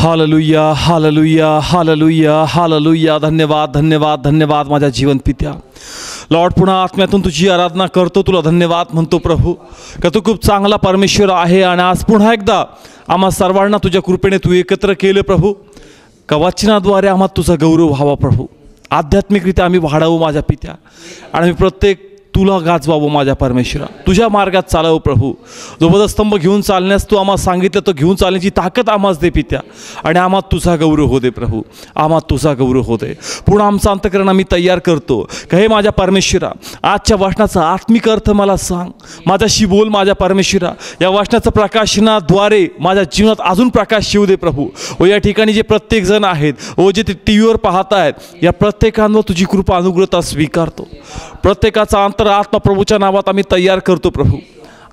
Hallelujah hallelujah hallelujah hallelujah. धन्यवाद धन्यवाद धन्यवाद माझ्या जीवन पित्या. लॉर्ड, पुन्हा आत्म्यातून तुझी आराधना करतो, तुला धन्यवाद म्हणतो प्रभू, का तू खूप चांगला परमेश्वर आहे. आणि आज पुन्हा एकदा आम्हा सर्वांना तुझ्या कृपेने तू एकत्र केलं प्रभू, का वचनाद्वारे आम्हाला तुझा गौरव व्हावा प्रभू. आध्यात्मिकरित्या आम्ही वाढावं माझ्या पित्या, आणि प्रत्येक तुला गाजवावं माझ्या परमेश्वरा, तुझ्या मार्गात चालावं प्रभू. जो वधस्तंभ घेऊन चालण्यास तू आम्हाला सांगितलं, तो घेऊन चालण्याची ताकद आम्हाच दे पित्या, आणि आम्हाला तुझा गौरव हो दे प्रभू, आम्हाला तुझा गौरव हो दे. पुन्हा आमचं अंतःकरण आम्ही तयार करतो, का हे माझ्या परमेश्वरा आजच्या वचनाचा आत्मिक अर्थ मला सांग, माझ्याशी बोल माझ्या परमेश्वरा. या वचनाचं प्रकाशनाद्वारे माझ्या जीवनात अजून प्रकाश येऊ दे प्रभू. व या ठिकाणी जे प्रत्येक जण आहेत, व जे ते टी व्हीवर पाहत आहेत, या प्रत्येकांवर तुझी कृपा अनुग्रहता स्वीकारतो. प्रत्येकाचा आत्मा प्रभूच्या नावात आम्ही तयार करतो प्रभू.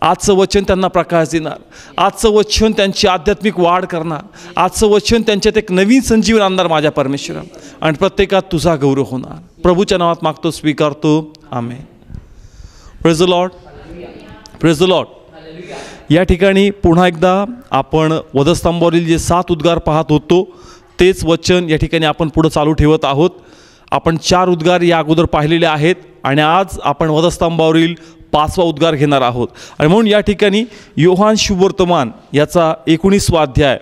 आजचं वचन त्यांना प्रकाश देणार, आजचं वचन त्यांची आध्यात्मिक वाढ करणार, आजचं वचन त्यांच्यात एक नवीन संजीवन आणणार माझ्या परमेश्वरा, आणि प्रत्येकात तुझा गौरव होणार. प्रभूच्या नावात मागतो, स्वीकारतो. Amen. Praise the Lord, praise the Lord. या ठिकाणी पुन्हा एकदा आपण वधस्तंभावरील जे 7 उद्गार पाहत होतो, तेच वचन या ठिकाणी आपण पुढे चालू ठेवत आहोत. आपण 4 उद्गार या अगोदर पाहिलेले आहेत, आणि आज आपण वधस्तंभावरील 5वा उद्गार घेणार आहोत. आणि म्हणून या ठिकाणी योहान शुभवर्तमान याचा 19वा अध्याय,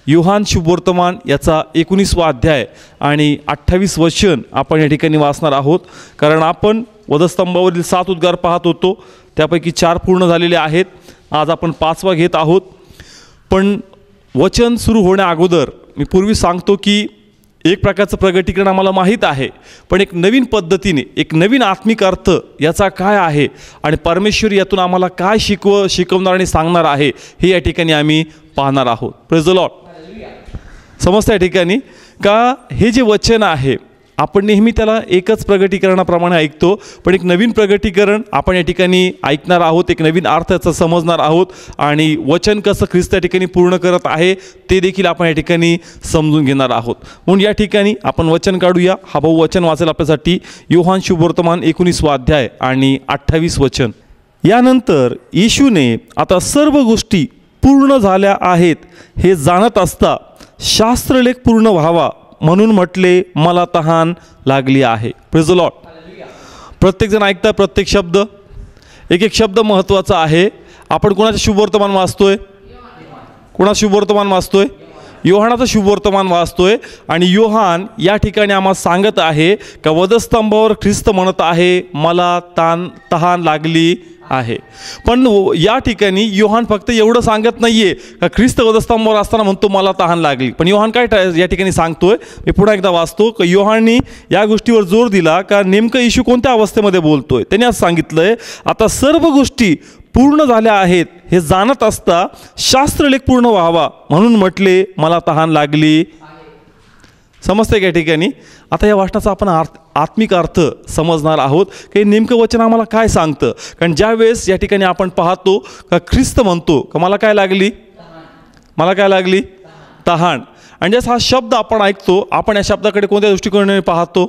योहान शुभवर्तमान याचा 19वा अध्याय आणि 28 वचन आपण या ठिकाणी वाचणार आहोत. कारण आपण वधस्तंभावरील 7 उद्गार पाहत होतो, त्यापैकी 4 पूर्ण झालेले आहेत. आज आपण 5वा घेत आहोत. पण वचन सुरू होण्या अगोदर मी पूर्वी सांगतो की एक प्रकारचं प्रगटीकरण आम्हाला माहीत आहे, पण एक नवीन पद्धतीने, एक नवीन आत्मिक अर्थ याचा काय आहे, आणि परमेश्वर यातून आम्हाला काय शिकवणार आणि सांगणार आहे, हे या ठिकाणी आम्ही पाहणार आहोत. Praise the Lord. समजतं या ठिकाणी का हे जे वचन आहे, आपण नेहमी त्याला एकच प्रगटीकरणाप्रमाणे ऐकतो, पण एक नवीन प्रगटीकरण आपण या ठिकाणी ऐकणार आहोत. एक नवीन अर्थ याचा समजणार आहोत, आणि वचन कसं ख्रिस्त या ठिकाणी पूर्ण करत आहे ते देखील आपण या ठिकाणी समजून घेणार आहोत. म्हणून या ठिकाणी आपण वचन काढूया. हा भाऊ वचन वाचेल आपल्यासाठी. योहान शुभवर्तमान 19वा अध्याय आणि 28 वचन. यानंतर येशूने आता सर्व गोष्टी पूर्ण झाल्या आहेत हे जाणत असता शास्त्रलेख पूर्ण व्हावा म्हणून म्हटले, मला तहान लागली आहे. Praise the Lord. प्रत्येकजण ऐकता प्रत्येक शब्द, एक एक शब्द महत्त्वाचा आहे. आपण कोणाचं शुभवर्तमान वाचतोय? कोणाचं शुभवर्तमान वाचतोय? योहानाचं शुभवर्तमान वाचतोय. आणि योहान या ठिकाणी आम्हाला सांगत आहे का वधस्तंभावर ख्रिस्त म्हणत आहे, मला तहान लागली आहे. पण या ठिकाणी योहान फक्त एवढं सांगत नाहीये का ख्रिस्त वधस्तंभावर असताना म्हणतो मला तहान लागली. पण योहान काय या ठिकाणी सांगतोय, मी पुन्हा एकदा वाचतो. का योहाननी या गोष्टीवर जोर दिला का नेमकं येशू कोणत्या अवस्थेमध्ये बोलतोय. त्याने आज सांगितलंय, आता सर्व गोष्टी पूर्ण झाल्या आहेत हे जाणत असता शास्त्रलेख पूर्ण व्हावा म्हणून म्हटले, मला तहान लागली. समजते का या ठिकाणी? आता या वचनाचा आपण आत्मिक अर्थ समजणार आहोत की नेमकं वचन आम्हाला काय सांगतं. कारण ज्या वेळेस या ठिकाणी आपण पाहतो का ख्रिस्त म्हणतो का मला काय लागली, मला काय लागली, तहान. आणि जसं हा शब्द आपण ऐकतो, आपण या शब्दाकडे कोणत्या दृष्टिकोनाने पाहतो?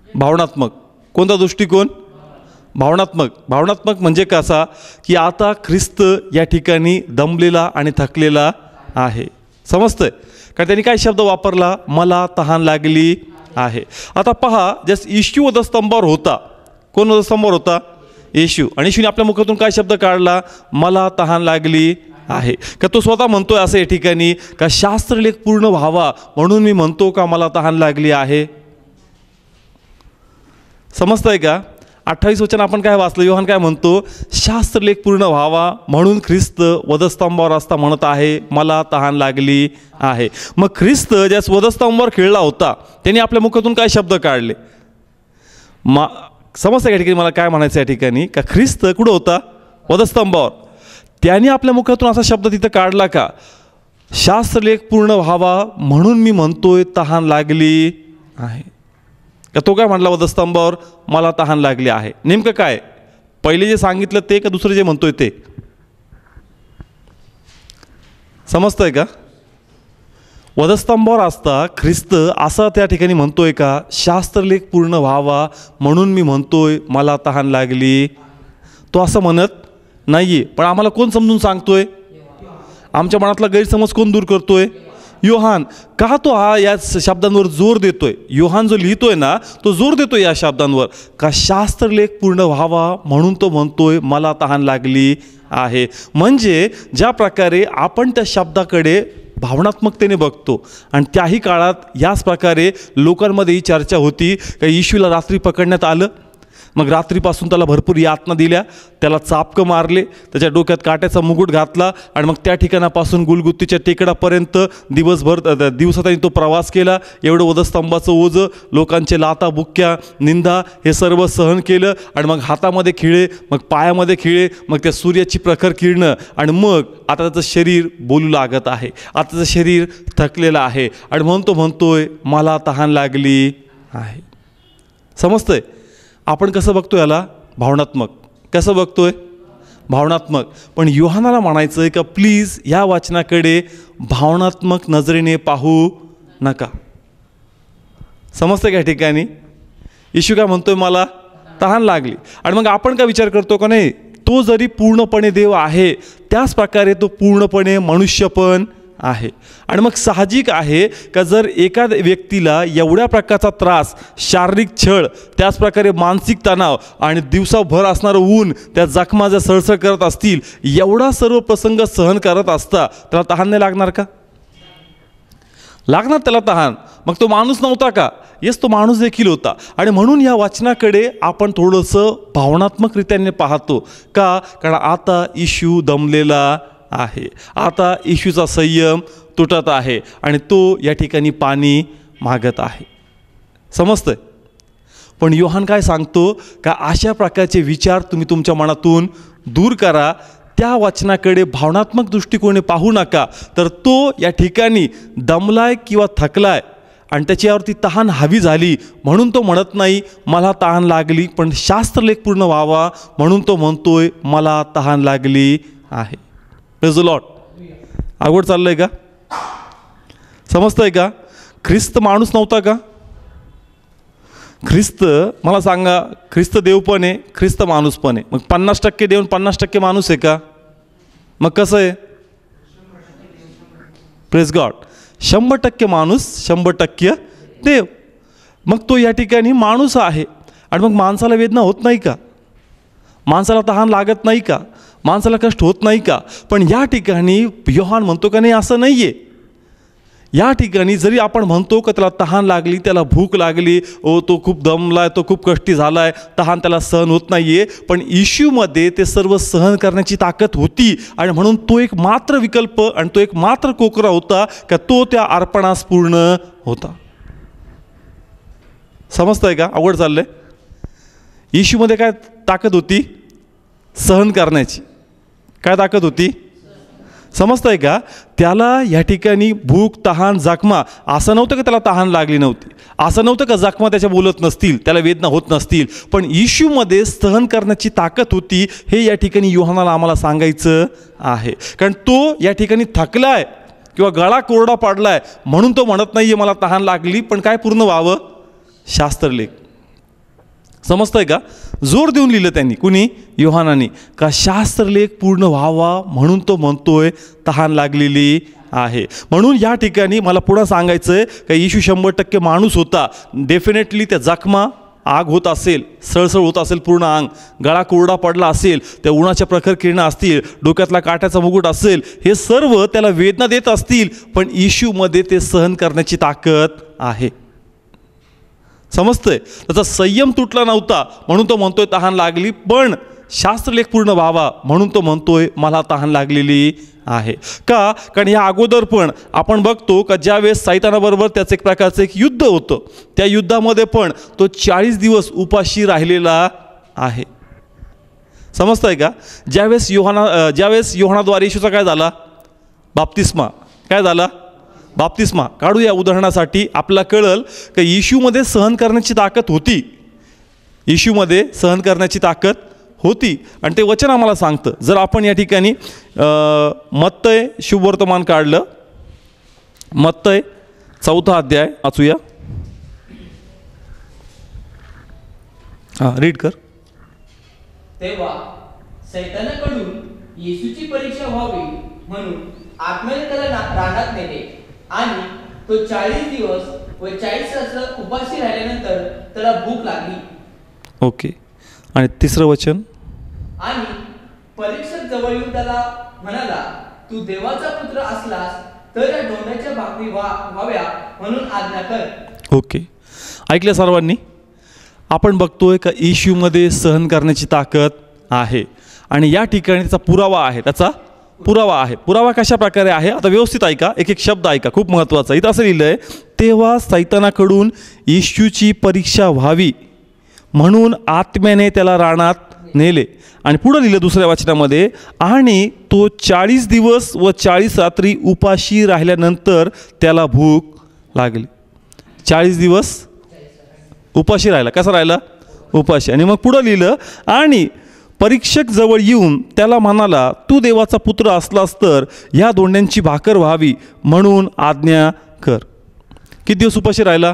भावनात्मक. कोणता दृष्टिकोन? भावनात्मक. भावनात्मक म्हणजे कसा की आता ख्रिस्त या ठिकाणी दमलेला आणि थकलेला आहे. समजतंय का? त्यांनी काय शब्द वापरला? मला तहान लागली आहे. आता पहा, जस येशू वधस्तंभावर होता. कोण वधस्तंभावर होता? येशू. आणि येशूने आपल्या मुखातून काय शब्द काढला? मला तहान लागली आहे. का तो स्वतः म्हणतोय असं या ठिकाणी का शास्त्रलेख पूर्ण व्हावा म्हणून मी म्हणतो का मला तहान लागली आहे. समजतंय का? 28 वचन आपण काय वाचलं? योहान काय म्हणतो? शास्त्रलेख पूर्ण व्हावा म्हणून ख्रिस्त वधस्तंभावर असता म्हणत आहे, मला तहान लागली आहे. मग ख्रिस्त ज्यास वधस्तंभावर खेळला होता त्यांनी आपल्या मुखातून काय शब्द काढले? समजतं या ठिकाणी मला काय म्हणायचं या ठिकाणी? का ख्रिस्त कुठं होता? वधस्तंभावर. त्याने आपल्या मुखातून असा शब्द तिथं काढला का शास्त्रलेख पूर्ण व्हावा म्हणून मी म्हणतोय तहान लागली आहे. का तो काय म्हटला वधस्तंभावर? मला तहान लागली आहे. नेमकं काय? पहिले जे सांगितलं ते का दुसरं जे म्हणतोय ते? समजतंय का? वधस्तंभावर असता ख्रिस्त असं त्या ठिकाणी म्हणतोय का शास्त्रलेख पूर्ण व्हावा म्हणून मी म्हणतोय मला तहान लागली. तो असं म्हणत नाहीये. पण आम्हाला कोण समजून सांगतोय? आमच्या मनातला गैरसमज कोण दूर करतोय? योहान का तो या शब्दांवर जोर देतोय? योहान जो लिहितोय ना तो जोर देतोय या शब्दांवर का शास्त्रलेख पूर्ण व्हावा म्हणून तो म्हणतोय मला तहान लागली आहे. म्हणजे ज्या प्रकारे आपण त्या शब्दाकडे भावनात्मकतेने बघतो आणि त्याही काळात याच प्रकारे लोकांमध्ये ही चर्चा होती का येशूला रात्री पकडण्यात आलं, मग रात्रीपासून त्याला भरपूर यातना दिल्या, त्याला चापकं मारले, त्याच्या डोक्यात काट्याचा मुकुट घातला आणि मग त्या ठिकाणापासून गुलगुत्तीच्या टेकडापर्यंत दिवसात तो प्रवास केला. एवढं वधस्तंभाचं ओझं, लोकांचे लाता बुक्क्या निंदा हे सर्व सहन केलं आणि मग हातामध्ये खिळे, मग पायामध्ये खिळे, मग त्या सूर्याची प्रखर किरणं आणि मग आता त्याचं शरीर बोलू लागत आहे, आता त्याचं शरीर थकलेलं आहे आणि म्हणतोय मला तहान लागली आहे. समजतंय? आपण कसं बघतो याला? भावनात्मक. कसं बघतोय? भावनात्मक. पण योहानाला म्हणायचं आहे का प्लीज या वाचनाकडे भावनात्मक नजरेने पाहू नका. समजतं का ठिकाणी? येशू काय म्हणतोय? मला तहान लागली. आणि मग आपण काय विचार करतो का नाही तो जरी पूर्णपणे देव आहे त्याच प्रकारे तो पूर्णपणे मनुष्य पण आहे. आणि मग साहजिक आहे का जर एका व्यक्तीला एवढ्या प्रकारचा त्रास, शारीरिक छळ, त्याचप्रकारे मानसिक तणाव आणि दिवसाभर असणारं ऊन, त्या जखमा जर सळसळ करत असतील, एवढा सर्व प्रसंग सहन करत असता त्याला तहान नाही लागणार का? लागणार त्याला तहान. मग तो माणूस नव्हता का? येस, तो माणूस देखील होता. आणि म्हणून या वाचनाकडे आपण थोडंसं भावनात्मकरित्याने पाहतो का? कारण आता येशू दमलेला आहे, आता येशूचा संयम तुटत आहे आणि तो या ठिकाणी पाणी मागत आहे. समजतंय? पण योहान काय सांगतो का अशा प्रकारचे विचार तुम्ही तुमच्या मनातून दूर करा. त्या वाचनाकडे भावनात्मक दृष्टिकोनाने पाहू नका. तर तो या ठिकाणी दमलाय किंवा थकलाय आणि त्याच्यावरती तहान हवी झाली म्हणून तो म्हणत नाही मला तहान लागली, पण शास्त्रलेख पूर्ण व्हावा म्हणून तो म्हणतोय मला तहान लागली आहे. Praise the Lord. आवड चाललंय का? समजतंय का? ख्रिस्त माणूस नव्हता का? ख्रिस्त, मला सांगा, ख्रिस्त देव पण आहे, ख्रिस्त माणूस पण आहे. मग 50% देव 50% माणूस आहे का? मग कसं आहे? Praise God. 100% माणूस 100% देव. मग तो या ठिकाणी माणूस आहे आणि मग माणसाला वेदना होत नाही का? माणसाला तहान लागत नाही का? माणसाला कष्ट होत नाही का? पण या ठिकाणी योहान म्हणतो का नाही असं नाही आहे. या ठिकाणी जरी आपण म्हणतो का त्याला तहान लागली, त्याला भूक लागली, तो खूप दमलाय, तो खूप कष्टी झालाय, तहान त्याला सहन होत नाही आहे, पण येशूमध्ये ते सर्व सहन करण्याची ताकद होती आणि म्हणून तो एक मात्र विकल्प आणि तो एक मात्र कोकरा होता का तो त्या अर्पणास पूर्ण होता. समजतंय का? आवड चाललंय? येशूमध्ये काय ताकद होती? सहन करण्याची. काय ताकद होती? समजतंय का? त्याला या ठिकाणी भूक, तहान, जखमा, असं नव्हतं का त्याला तहान लागली नव्हती, असं नव्हतं का जखमा त्याच्या बोलत नसतील, त्याला वेदना होत नसतील, पण येशूमध्ये सहन करण्याची ताकद होती. हे या ठिकाणी योहानाला आम्हाला सांगायचं आहे. कारण तो या ठिकाणी थकलाय किंवा गळा कोरडा पडलाय म्हणून तो म्हणत नाहीये मला तहान लागली, पण काय पूर्ण व्हावं? शास्त्रलेख. समजतंय का? जोर देऊन लिहिलं त्यांनी. कुणी? योहानाने. का शास्त्रलेख पूर्ण व्हावा म्हणून तो म्हणतोय तहान लागलेली आहे. म्हणून या ठिकाणी मला पुढं सांगायचं आहे का येशू 100% माणूस होता. डेफिनेटली त्या जखमा आग होत असेल, सळसळ होत असेल पूर्ण अंग, गळा कोरडा पडला असेल, त्या उन्हाच्या प्रखर किरणं असतील, डोक्यातला काट्याचा मुकुट असेल, हे सर्व त्याला वेदना देत असतील, पण येशूमध्ये ते सहन करण्याची ताकद आहे. समजतंय? त्याचा संयम तुटला नव्हता म्हणून तो म्हणतोय तहान लागली, पण शास्त्रलेख पूर्ण व्हावा म्हणून तो म्हणतोय मला तहान लागलेली आहे. का? कारण या अगोदर पण आपण बघतो का ज्यावेळेस सैतानाबरोबर त्याचं एक प्रकारचं एक युद्ध होतं, त्या युद्धामध्ये पण तो 40 दिवस उपाशी राहिलेला आहे. समजतंय का? ज्यावेळेस योहानाद्वारे येशूचा काय झाला? बाप्तिस्मा. काय झाला? बाप्तिस्मा. काढूया उदाहरणासाठी, आपल्याला कळलं की येशूमध्ये सहन करण्याची ताकद होती. येशूमध्ये सहन करण्याची ताकद होती आणि ते वचन आम्हाला सांगतं. जर आपण या ठिकाणी मत्तय शुभवर्तमान काढलं, मत्तय 4 अध्याय वाचूया. रीड कर. तेव्हा सैतानाकडून येशूची परीक्षा व्हावी म्हणून आत्म्याने त्याला रानात नेले आणि तो 40 दिवस व 40 रात्र उपाशी राहिल्यानंतर त्याला भूक लागली. ओके. आणि तिसरं वचन, आणि परीक्षक जवळ येऊन त्याला म्हणाला, तू देवाचा पुत्र असलास तर या डोंगराच्या भाकरी व्हाव्या म्हणून आज्ञा कर. ओके. ऐकलं सर्वांनी? आपण बघतोय का येशूमध्ये सहन करण्याची ताकद आहे आणि या ठिकाणी त्याचा पुरावा आहे. त्याचा पुरावा आहे. पुरावा कशा प्रकारे आहे? आता व्यवस्थित ऐका, एक एक शब्द ऐका, खूप महत्त्वाचा. इथं असं लिहिलं आहे, तेव्हा सैतानाकडून येशूची परीक्षा व्हावी म्हणून आत्म्याने त्याला रानात नेले. आणि पुढं लिहिलं दुसऱ्या वचनामध्ये, आणि तो 40 दिवस व 40 रात्री उपाशी राहिल्यानंतर त्याला भूक लागली. 40 दिवस उपाशी राहिला. कसा राहिला? उपाशी. आणि मग पुढं लिहिलं, आणि परीक्षक जवळ येऊन त्याला म्हणाला, तू देवाचा पुत्र असलास तर ह्या दोंड्यांची भाकर व्हावी म्हणून आज्ञा कर. किती दिवस उपाशी राहिला?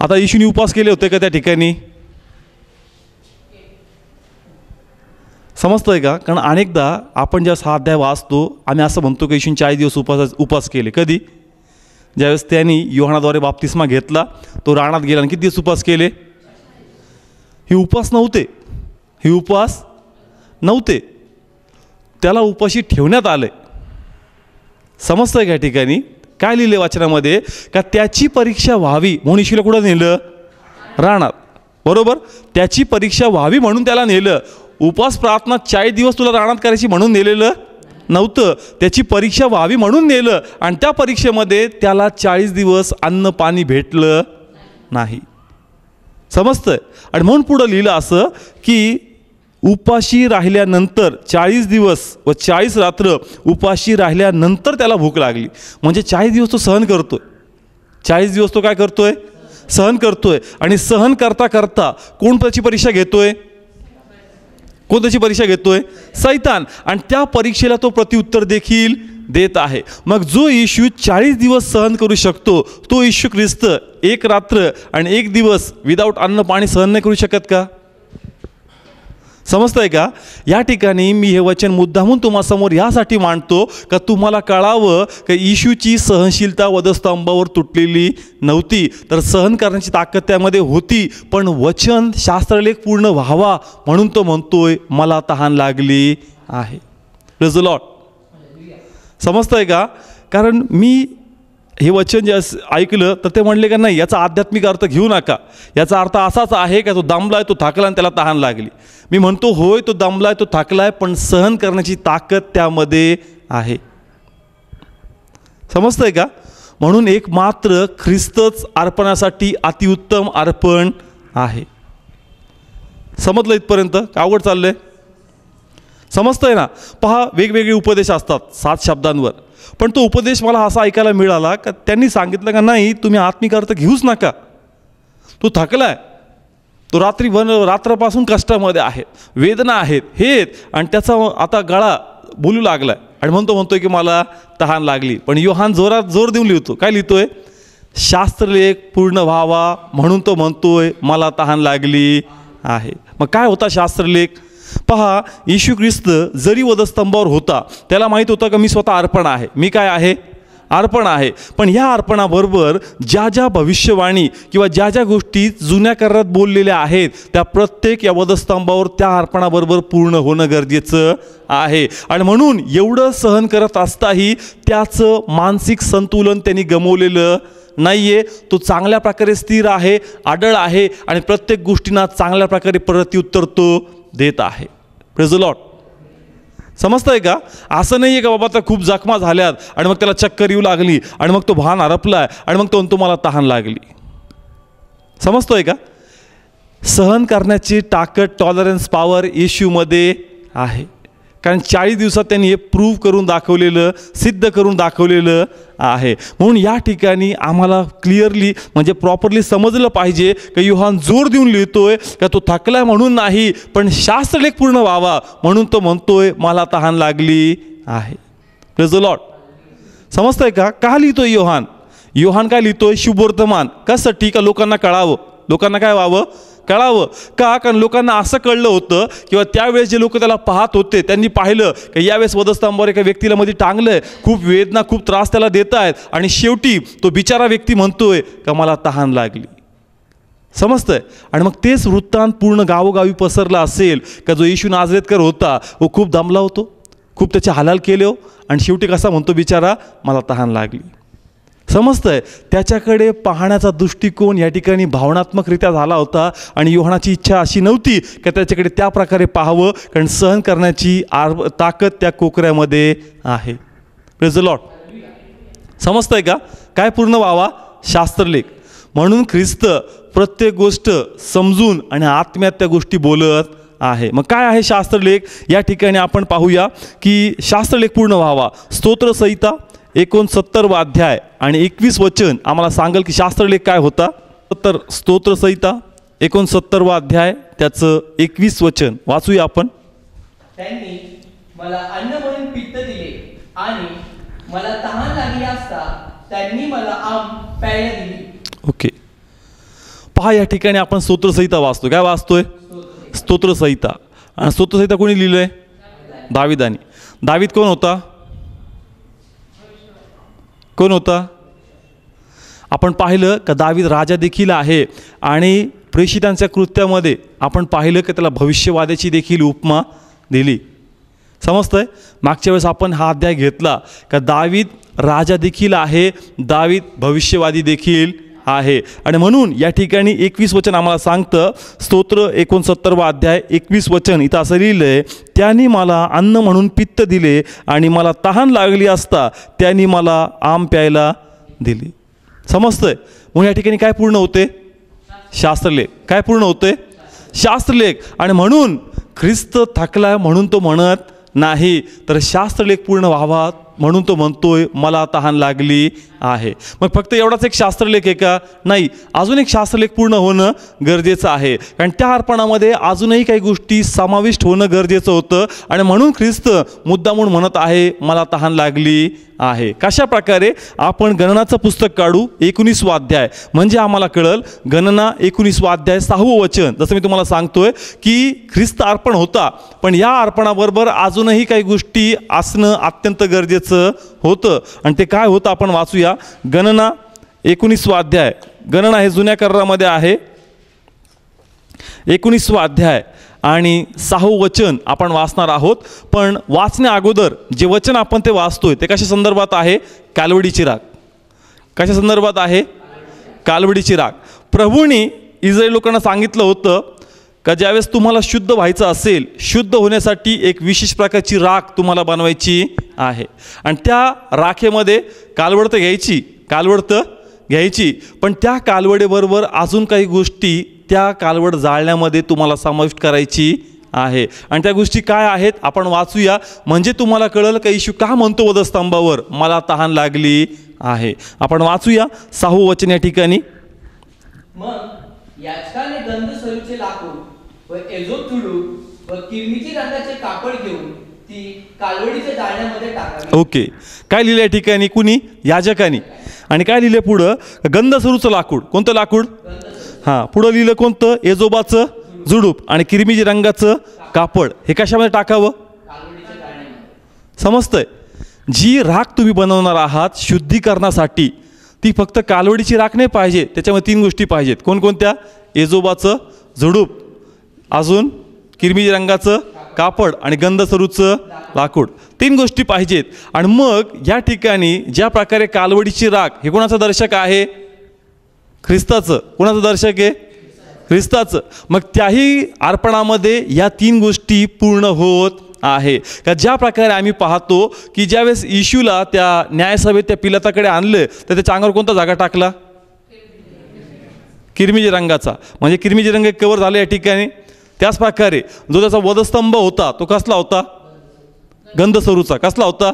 आता येशूने उपवास केले होते का त्या ठिकाणी? समजतंय का? कारण अनेकदा आपण ज्यावेळेस हा अध्याय वाचतो आम्ही असं म्हणतो की येशूने 40 दिवस उपास केले. कधी? ज्यावेळेस त्यांनी योहानाद्वारे बाप्तिस्मा घेतला, तो रानात गेला आणि किती दिवस उपास केले? हे उपवास नव्हते, हे उपवास नव्हते, त्याला उपाशी ठेवण्यात आले. समजतंय का? या ठिकाणी काय लिहिले वाचनामध्ये? का त्याची परीक्षा व्हावी म्हणून येशूला कुठं नेलं? रानात. बरोबर? त्याची परीक्षा व्हावी म्हणून त्याला नेलं. उपवास प्रार्थना 40 दिवस तुला रानात करायची म्हणून नेलेलं नव्हतं, त्याची परीक्षा व्हावी म्हणून नेलं. आणि त्या परीक्षेमध्ये त्याला 40 दिवस अन्न पाणी भेटलं नाही. समजतंय? आणि म्हणून पुढं लिहिलं असं की उपाशी राहिल्यानंतर 40 दिवस व 40 रात्र उपाशी राहिल्यानंतर त्याला भूक लागली. म्हणजे 40 दिवस तो सहन करतोय. 40 दिवस तो काय करतोय? सहन करतोय. आणि सहन करता करता कोण त्याची परीक्षा घेतोय? कोण त्याची परीक्षा घेतोय? सैतान. आणि त्या परीक्षेला तो प्रत्युत्तर देखील देत आहे. मग जो येशू 40 दिवस सहन करू शकतो, तो येशू ख्रिस्त 1 रात्र आणि 1 दिवस विदाऊट अन्न पाणी सहन नाही करू शकत का? समजतंय का? या ठिकाणी मी हे वचन मुद्दामून तुम्हासमोर यासाठी मांडतो का तुम्हाला कळावं की येशूची सहनशीलता वधस्तंभावर तुटलेली नव्हती, तर सहन करण्याची ताकद त्यामध्ये होती. पण वचन शास्त्रलेख पूर्ण व्हावा म्हणून तो म्हणतोय, मला तहान लागली आहे. Praise the Lord. समजतंय का? कारण मी हे वचन जे ऐकलं तर ते म्हणले का नाही, याचा आध्यात्मिक अर्थ घेऊ नका. याचा अर्थ असाच आहे का तो दमलाय, तो थकला आणि त्याला तहान लागली. मी म्हणतो होय, तो दमलाय, तो थकलाय, पण सहन करण्याची ताकद त्यामध्ये आहे. समजतंय का? म्हणून एक मात्र ख्रिस्तच अर्पणासाठी अतिउत्तम अर्पण आहे. समजलं इथपर्यंत? आवड चाललंय? समजतंय ना? पहा, वेगवेगळे उपदेश असतात 7 शब्दांवर, पण तो उपदेश मला असा ऐकायला मिळाला का त्यांनी सांगितलं का नाही, तुम्ही आत्मिक अर्थ घेऊच नका. तो थकलाय, तो रात्रपासून कष्टामध्ये आहे, वेदना आहेत, हे आणि त्याचा आता गळा बोलू लागलाय आणि म्हणतोय की मला तहान लागली. पण योहान जोर देऊन लिहितो. काय लिहितोय? शास्त्रलेख पूर्ण व्हावा म्हणून तो म्हणतोय मला तहान लागली आहे. मग काय होता शास्त्रलेख? पहा, येशू ख्रिस्त जरी वधस्तंभावर होता, त्याला माहीत होतं का मी स्वतः अर्पण आहे, मी काय आहे? अर्पण आहे. पण ह्या अर्पणाबरोबर ज्या ज्या भविष्यवाणी किंवा ज्या ज्या गोष्टी जुन्या करारात बोललेल्या आहेत त्या प्रत्येक या वधस्तंभावर त्या अर्पणाबरोबर पूर्ण होणं गरजेचं आहे. आणि म्हणून एवढं सहन करत असताही त्याचं मानसिक संतुलन त्यांनी गमावलेलं नाही आहे. तो चांगल्या प्रकारे स्थिर आहे, अडळ आहे आणि प्रत्येक गोष्टींना चांगल्या प्रकारे प्रत्युत्तर तो देत आहे. Praise the Lord. समजतंय का? असं नाही आहे का बाबा आता खूप जखमा झाल्यात आणि मग त्याला चक्कर येऊ लागली आणि मग तो भान हरपलाय आणि मग तो म्हणतो मला तहान लागली. समजतोय का? सहन करण्याची ताकद, टॉलरन्स पॉवर येशूमध्ये आहे. कारण 40 दिवसात त्यांनी हे प्रूव्ह करून दाखवलेलं, सिद्ध करून दाखवलेलं आहे. म्हणून या ठिकाणी आम्हाला क्लिअरली म्हणजे प्रॉपरली समजलं पाहिजे की योहान जोर देऊन लिहितोय का तो थकलाय म्हणून नाही, पण शास्त्रलेख पूर्ण व्हावा म्हणून तो म्हणतोय मला तहान लागली आहे. Praise the Lord. समजतंय का? का लिहितोय योहान? योहान काय लिहितोय? शुभवर्तमान. कशासाठी? का लोकांना कळावं. लोकांना काय व्हावं, कळावं. का? कारण लोकांना असं कळलं होतं किंवा त्यावेळेस जे लोक त्याला पाहत होते त्यांनी पाहिलं की यावेळेस वधस्तंभावर एका व्यक्तीला मध्ये टांगलंय, खूप वेदना, खूप त्रास त्याला देत आहेत, आणि शेवटी तो बिचारा व्यक्ती म्हणतोय का मला तहान लागली. समजतंय? आणि मग तेच वृत्तांत पूर्ण गावोगावी पसरला असेल का जो येशू नाझरेतकर होता वो खूप दमला होतो, खूप त्याचे हालाल केले हो, आणि शेवटी कसा म्हणतो बिचारा मला तहान लागली. समजतंय? त्याच्याकडे पाहण्याचा दृष्टिकोन या ठिकाणी भावनात्मकरित्या झाला होता, आणि योहानाची इच्छा अशी नव्हती की त्याच्याकडे त्या प्रकारे पाहावं, कारण सहन करण्याची ताकद त्या कोकऱ्यामध्ये आहे. Praise the Lord. समजतंय का? काय पूर्ण व्हावा? शास्त्रलेख. म्हणून ख्रिस्त प्रत्येक गोष्ट समजून आणि आत्म्यात त्या गोष्टी बोलत आहे. मग काय आहे शास्त्रलेख? या ठिकाणी आपण पाहूया की शास्त्रलेख पूर्ण व्हावा. स्तोत्रसंहिता 69 अध्याय आणि 21 वचन आम्हाला सांगेल की शास्त्रलेख काय होता. तर स्तोत्रसंहिता 69 अध्याय त्याचं 21 वचन वाचूया आपण. त्यांनी मला अन्न म्हणून पित्त दिले, आणि मला तहान लागली असता त्यांनी मला आम प्यायला दिली. ओके, पहा या ठिकाणी आपण स्तोत्रसंहिता वाचतो. काय वाचतोय? स्तोत्रसंहिता. आणि स्तोत्रसंहिता कोणी लिहिलंय? दाविदानी. दावीद कोण होता? कोण होता? आपण पाहिलं का दावीद राजा देखील आहे, आणि प्रेषितांच्या कृत्यामध्ये आपण पाहिलं की त्याला भविष्यवाद्याची देखील उपमा दिली. समजतंय? मागच्या वेळेस आपण हा अध्याय घेतला का दावीद राजा देखील आहे, दावीद भविष्यवादी देखील आहे. आणि म्हणून या ठिकाणी 21 वचन आम्हाला सांगतं. स्तोत्र 69 अध्याय 21 वचन इथं असं लिहिलंय, त्यांनी मला अन्न म्हणून पित्त दिले, आणि मला तहान लागली असता त्यांनी मला आम प्यायला दिली. समजतंय? मग या ठिकाणी काय पूर्ण होते? शास्त्रलेख. काय पूर्ण होते? शास्त्रलेख. आणि म्हणून ख्रिस्त थकला म्हणून तो म्हणत नाही, तर शास्त्रलेख पूर्ण व्हावा म्हणून तो म्हणतोय मला तहान लागली आहे. मग फक्त एवढाच एक शास्त्रलेख आहे का? नाही, अजून एक शास्त्रलेख पूर्ण होणं गरजेचं आहे, कारण त्या अर्पणामध्ये अजूनही काही गोष्टी समाविष्ट होणं गरजेचं होतं. आणि म्हणून ख्रिस्त मुद्दामून म्हणत आहे मला तहान लागली आहे. कशा प्रकारे? आपण गणनाचं पुस्तक काढू 19 अध्याय, म्हणजे आम्हाला कळल. गणना 19 अध्याय 6 वचन. जसं मी तुम्हाला सांगतोय की ख्रिस्त अर्पण होता, पण या अर्पणाबरोबर अजूनही काही गोष्टी असणं अत्यंत गरजेचं होतं. आणि ते काय होतं आपण वाचूया. गणना 19 अध्याय. गणना हे जुन्या करारामध्ये आहे. 19 अध्याय आणि 6 वचन आपण वाचणार आहोत. पण वाचण्या अगोदर जे वचन आपण ते वाचतोय ते कशा संदर्भात आहे? कालवडीची राख. कशा संदर्भात आहे? कालवडीची राख. प्रभूंनी इस्रायल लोकांना सांगितलं होतं का ज्यावेळेस तुम्हाला शुद्ध व्हायचं असेल, शुद्ध होण्यासाठी एक विशेष प्रकारची राख तुम्हाला बनवायची आहे, आणि त्या राखेमध्ये कालवड तर घ्यायची, पण त्या कालवडेबरोबर अजून काही गोष्टी त्या कालवड जाळण्यामध्ये तुम्हाला समाविष्ट करायची आहे. आणि त्या गोष्टी काय आहेत आपण वाचूया, म्हणजे तुम्हाला कळलं का येशू का म्हणतो वधस्तंभावर मला तहान लागली आहे. आपण वाचूया 6 वचन या ठिकाणी. मग याचकाने गंध सरूचे लाकूड व एजोप तुडून व किरमिजी रंगाचे कापड घेऊन ती कालवडीच्या जाळण्यामध्ये टाकावी. ओके, काय लिहिलं या ठिकाणी? कुणी? याजकानी. आणि काय लिहिलं पुढं? गंधसरूचं लाकूड. कोणतं लाकूड? हां. पुढं लिहिलं कोणतं? एजोबाचं झुडूप आणि किरमिजी रंगाचं कापड. हे कशामध्ये टाकावं? कालवडीच्या जाळण्यामध्ये. समजतंय? जी राख तुम्ही बनवणार आहात शुद्धीकरणासाठी, ती फक्त कालवडीची राख नाही पाहिजे, त्याच्यामध्ये 3 गोष्टी पाहिजेत. कोणकोणत्या? एजोबाचं झुडूप, अजून किरमिजी रंगाचं कापड आणि गंधसरूचं लाकूड. 3 गोष्टी पाहिजेत. आणि मग या ठिकाणी ज्या प्रकारे कालवडीची राख हे कोणाचं दर्शक आहे? ख्रिस्ताचं. कोणाचं दर्शक आहे? ख्रिस्ताचं. मग त्याही अर्पणामध्ये या 3 गोष्टी पूर्ण होत आहे. का ज्या प्रकारे आम्ही पाहतो की ज्यावेळेस येशूला त्या न्यायसभेत त्या पिलाताकडे आणलं तर त्याच्या अंगावर कोणता जागा टाकला? किरमिजी रंगाचा. म्हणजे किरमिजी रंग कवर झाले या ठिकाणी. त्याच प्रकारे जो त्याचा वधस्तंभ होता तो कसला होता? गंधसरूचा. कसला होता?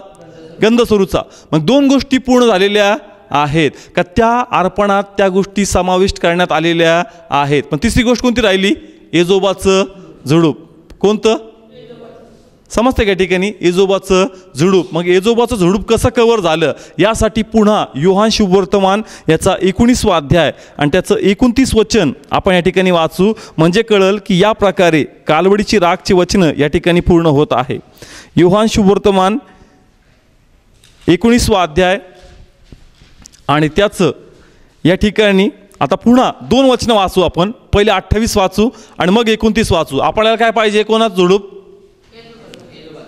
गंधसरूचा. मग 2 गोष्टी पूर्ण झालेल्या आहेत का त्या अर्पणात त्या गोष्टी समाविष्ट करण्यात आलेल्या आहेत. पण तिसरी गोष्ट कोणती राहिली? एजोबाचं झुडूप. कोणतं? समजते का ठिकाणी एजोबाचं झुडूप. मग एजोबाचं झुडूप कसं कव्हर झालं यासाठी पुन्हा योहान शुभवर्तमान याचा 19वा अध्याय आणि त्याचं 29 वचन आपण या ठिकाणी वाचू, म्हणजे कळल की या प्रकारे कालवडीची रागची वचनं या ठिकाणी पूर्ण होत आहे. योहान शुभवर्तमान 19वा अध्याय आणि त्याचं या ठिकाणी आता पुन्हा 2 वचनं वाचू आपण. पहिले 28 वाचू आणि मग 29 वाचू. आपल्याला काय पाहिजे? कोणाचं झुडूप?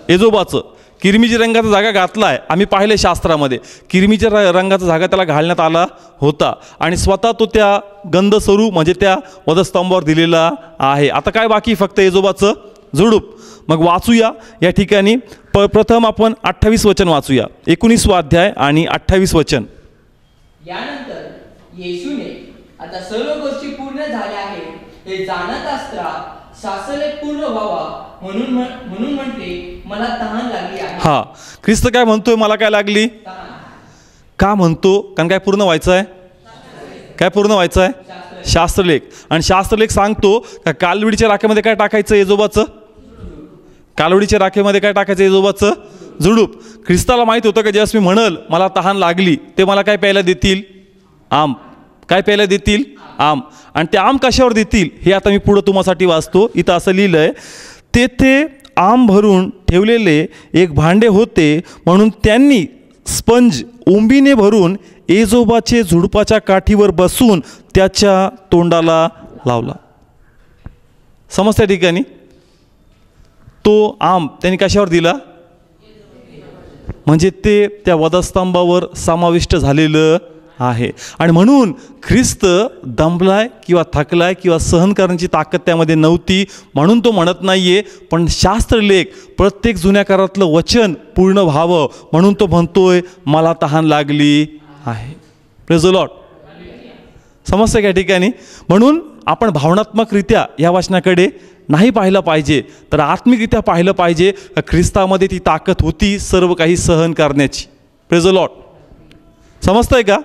एजोबाचं. किरमिजी रंगाचा जागा घातला आहे. आम्ही पाहिले शास्त्रामध्ये किरमिच्या रंगाचा जागा त्याला घालण्यात आला होता आणि स्वतः तो त्या गंधस्वरूप म्हणजे त्या वधस्तंभावर दिलेला आहे. आता काय बाकी? फक्त एजोबाचं झुडूप. मग वाचूया या ठिकाणी. प्रथम आपण 28 वचन वाचूया. 19वा अध्याय आणि 28 वचन. यानंतर येशूने आता सर्व गोष्टी पूर्ण झाल्या आहेत हे जाणत असता शास्त्रलेख पूर्ण व्हावा म्हणून म्हटले मला तहान लागली आहे. हा, ख्रिस्त काय म्हणतोय? मला काय लागली? का म्हणतो? कारण काय पूर्ण व्हायचं आहे? काय पूर्ण व्हायचं आहे? शास्त्रलेख. आणि शास्त्रलेख सांगतो का कालवडीच्या राखेमध्ये काय टाकायचं? एजोबाचं. कालवडीच्या राखेमध्ये काय टाकायचं? एजोबाचं झुडूप. ख्रिस्ताला माहीत होतं का ज्यावेळेस मी म्हणल मला तहान लागली ते मला काय प्यायला देतील? आम. काय प्यायला देतील? आम. आणि ते आम कशावर देतील हे आता मी पुढं तुम्हासाठी वाचतो. इथं असं लिहिलं आहे, तेथे आम भरून ठेवलेले एक भांडे होते म्हणून त्यांनी स्पंज ओंबीने भरून एजोबाचे झुडपाच्या काठीवर बसून त्याच्या तोंडाला लावला. समजत्या ठिकाणी तो आम त्यांनी कशावर दिला? म्हणजे ते त्या वधस्तंभावर समाविष्ट झालेलं आहे. आणि म्हणून ख्रिस्त दमलाय किंवा थकलाय किंवा सहन करण्याची ताकद त्यामध्ये नव्हती म्हणून तो म्हणत नाहीये, पण शास्त्रलेख प्रत्येक जुन्या काळातलं वचन पूर्ण व्हावं म्हणून तो म्हणतोय मला तहान लागली आहे. Praise the Lord. समजतं या ठिकाणी. म्हणून आपण भावनात्मकरित्या या वचनाकडे नाही पाहिलं पाहिजे, तर आत्मिकरित्या पाहिलं पाहिजे. ख्रिस्तामध्ये ती ताकद होती सर्व काही सहन करण्याची. Praise the Lord. समजतंय का?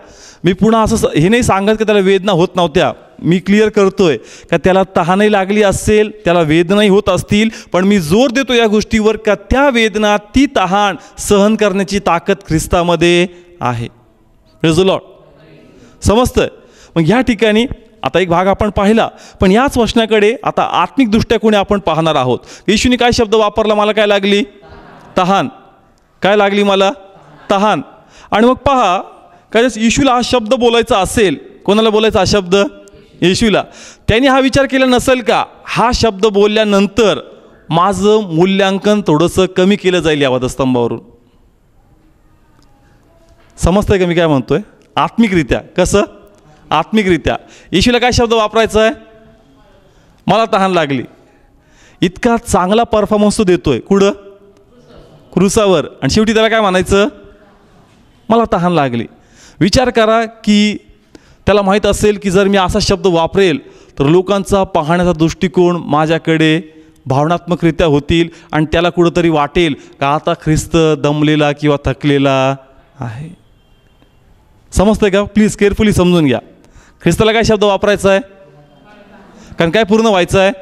मी पुन्हा असं हे नाही सांगत की त्याला वेदना होत नव्हत्या. मी क्लिअर करतोय का त्याला तहानही लागली असेल, त्याला वेदनाही होत असतील, पण मी जोर देतो या गोष्टीवर का त्या वेदना ती तहान सहन करण्याची ताकद ख्रिस्तामध्ये आहे. Praise the Lord. समजतंय? मग या ठिकाणी आता एक भाग आपण पाहिला, पण याच वचनाकडे आता आत्मिक दृष्टिकोनाने आपण पाहणार आहोत. येशूने काय शब्द वापरला? मला काय लागली? तहान. काय लागली मला? तहान. आणि मग पहा काय येशूला हा शब्द बोलायचा असेल, कोणाला बोलायचा हा शब्द? येशूला. त्यांनी हा विचार केला नसेल का हा शब्द बोलल्यानंतर माझं मूल्यांकन थोडंसं कमी केलं जाईल या वधस्तंभावरून? समजतंय का मी काय म्हणतोय? आत्मिकरित्या. कसं? आत्मिकरित्या येशूला काय शब्द वापरायचा आहे? मला तहान लागली. इतका चांगला परफॉर्मन्स तो देतोय कुठं? क्रूसावर. आणि शेवटी त्याला काय म्हणायचं? मला तहान लागली. विचार करा की त्याला माहीत असेल की जर मी असा शब्द वापरेल तर लोकांचा पाहण्याचा दृष्टिकोन माझ्याकडे भावनात्मकरित्या होतील आणि त्याला कुठंतरी वाटेल का आता ख्रिस्त दमलेला किंवा थकलेला आहे. समजतंय का? प्लीज केअरफुली समजून घ्या. ख्रिस्ताला काय शब्द वापरायचा आहे? कारण काय पूर्ण व्हायचं आहे.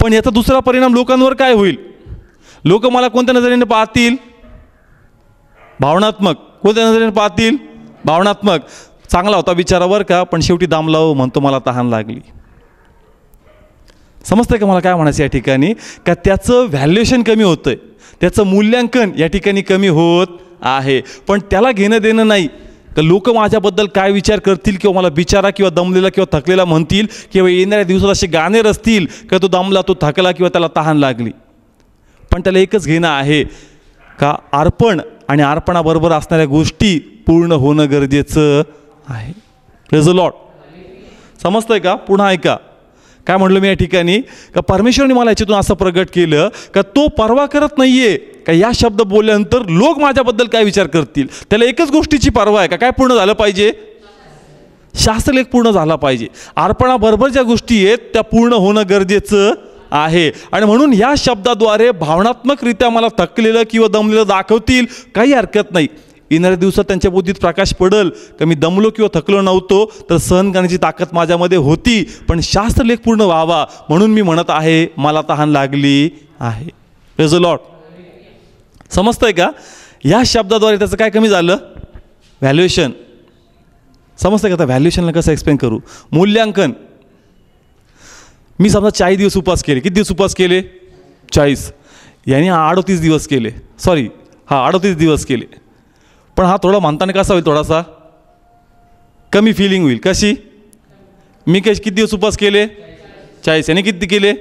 पण याचा दुसरा परिणाम लोकांवर काय होईल? लोक मला कोणत्या नजरेने पाहतील? भावनात्मक. कोणत्या नजरेने पाहतील? भावनात्मक. चांगला होता विचारावर का, पण शेवटी दामला हो म्हणतो मला तहान लागली. समजतंय का मला काय म्हणायचं या ठिकाणी? का त्याचं व्हॅल्युएशन कमी होतंय, त्याचं मूल्यांकन या ठिकाणी कमी होत आहे. पण त्याला घेणं देणं नाही का लोक माझ्याबद्दल काय विचार करतील, किंवा मला बिचारा किंवा दमलेला किंवा थकलेला म्हणतील, किंवा येणाऱ्या दिवसात असे गाणे रचतील का तो दमला, तो थकला किंवा त्याला तहान लागली. पण त्याला एकच घेणं आहे का अर्पण आणि अर्पणाबरोबर असणाऱ्या गोष्टी पूर्ण होणं गरजेचं आहे. Praise the Lord. समजतंय का? पुन्हा ऐका काय म्हणलं मी या ठिकाणी का परमेश्वराने मला याच्यातून असं प्रगट केलं का तो परवा करत नाहीये का या शब्द बोलल्यानंतर लोक माझ्याबद्दल काय विचार करतील. त्याला एकच गोष्टीची परवा आहे का काय पूर्ण झालं पाहिजे? शास्त्रलेख पूर्ण झाला पाहिजे. अर्पणाबरोबर ज्या गोष्टी आहेत त्या पूर्ण होणं गरजेचं आहे. आणि म्हणून या शब्दाद्वारे भावनात्मकरित्या मला थकलेलं किंवा दमलेलं दाखवतील, काही हरकत नाही. येणाऱ्या दिवसात त्यांच्या बुद्धीत प्रकाश पडेल का मी दमलो किंवा थकलो नव्हतो, तर सहन करण्याची ताकद माझ्यामध्ये होती. पण शास्त्रलेख पूर्ण व्हावा म्हणून मी म्हणत आहे मला तहान लागली आहे. Praise the Lord. समजतंय का? या शब्दाद्वारे त्याचं काय कमी झालं? व्हॅल्युएशन. समजतंय का? आता व्हॅल्युएशनला कसं एक्सप्लेन करू? मूल्यांकन. मी समजा 40 दिवस उपवास केले. किती दिवस उपवास केले? 40. याने 38 दिवस केले. 38 दिवस केले. पण हा थोडा म्हणताना कसा होईल? थोडासा कमी फिलिंग होईल. कशी? मी किती दिवस उपवास केले? 40. याने किती केले?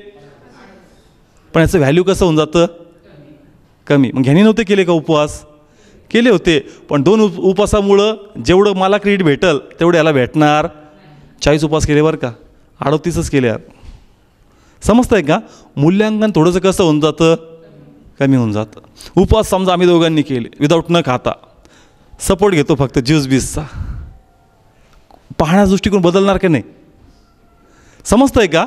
पण याचं व्हॅल्यू कसं होऊन जातं? कमी. मग ह्याने नव्हते केले का उपवास? केले होते. पण 2 उपवासामुळं जेवढं मला क्रेडिट भेटल तेवढं याला भेटणार. 40 उपवास केले बरं का, 38च केले यार. समजतंय का? मूल्यांकन थोडंसं कसं होऊन जातं? कमी होऊन जातं. उपवास समजा आम्ही दोघांनी केले विदाऊट न खाता, सपोर्ट घेतो फक्त ज्यूस बीसचा, पाहण्याचा दृष्टिकोन बदलणार का नाही? समजतंय का?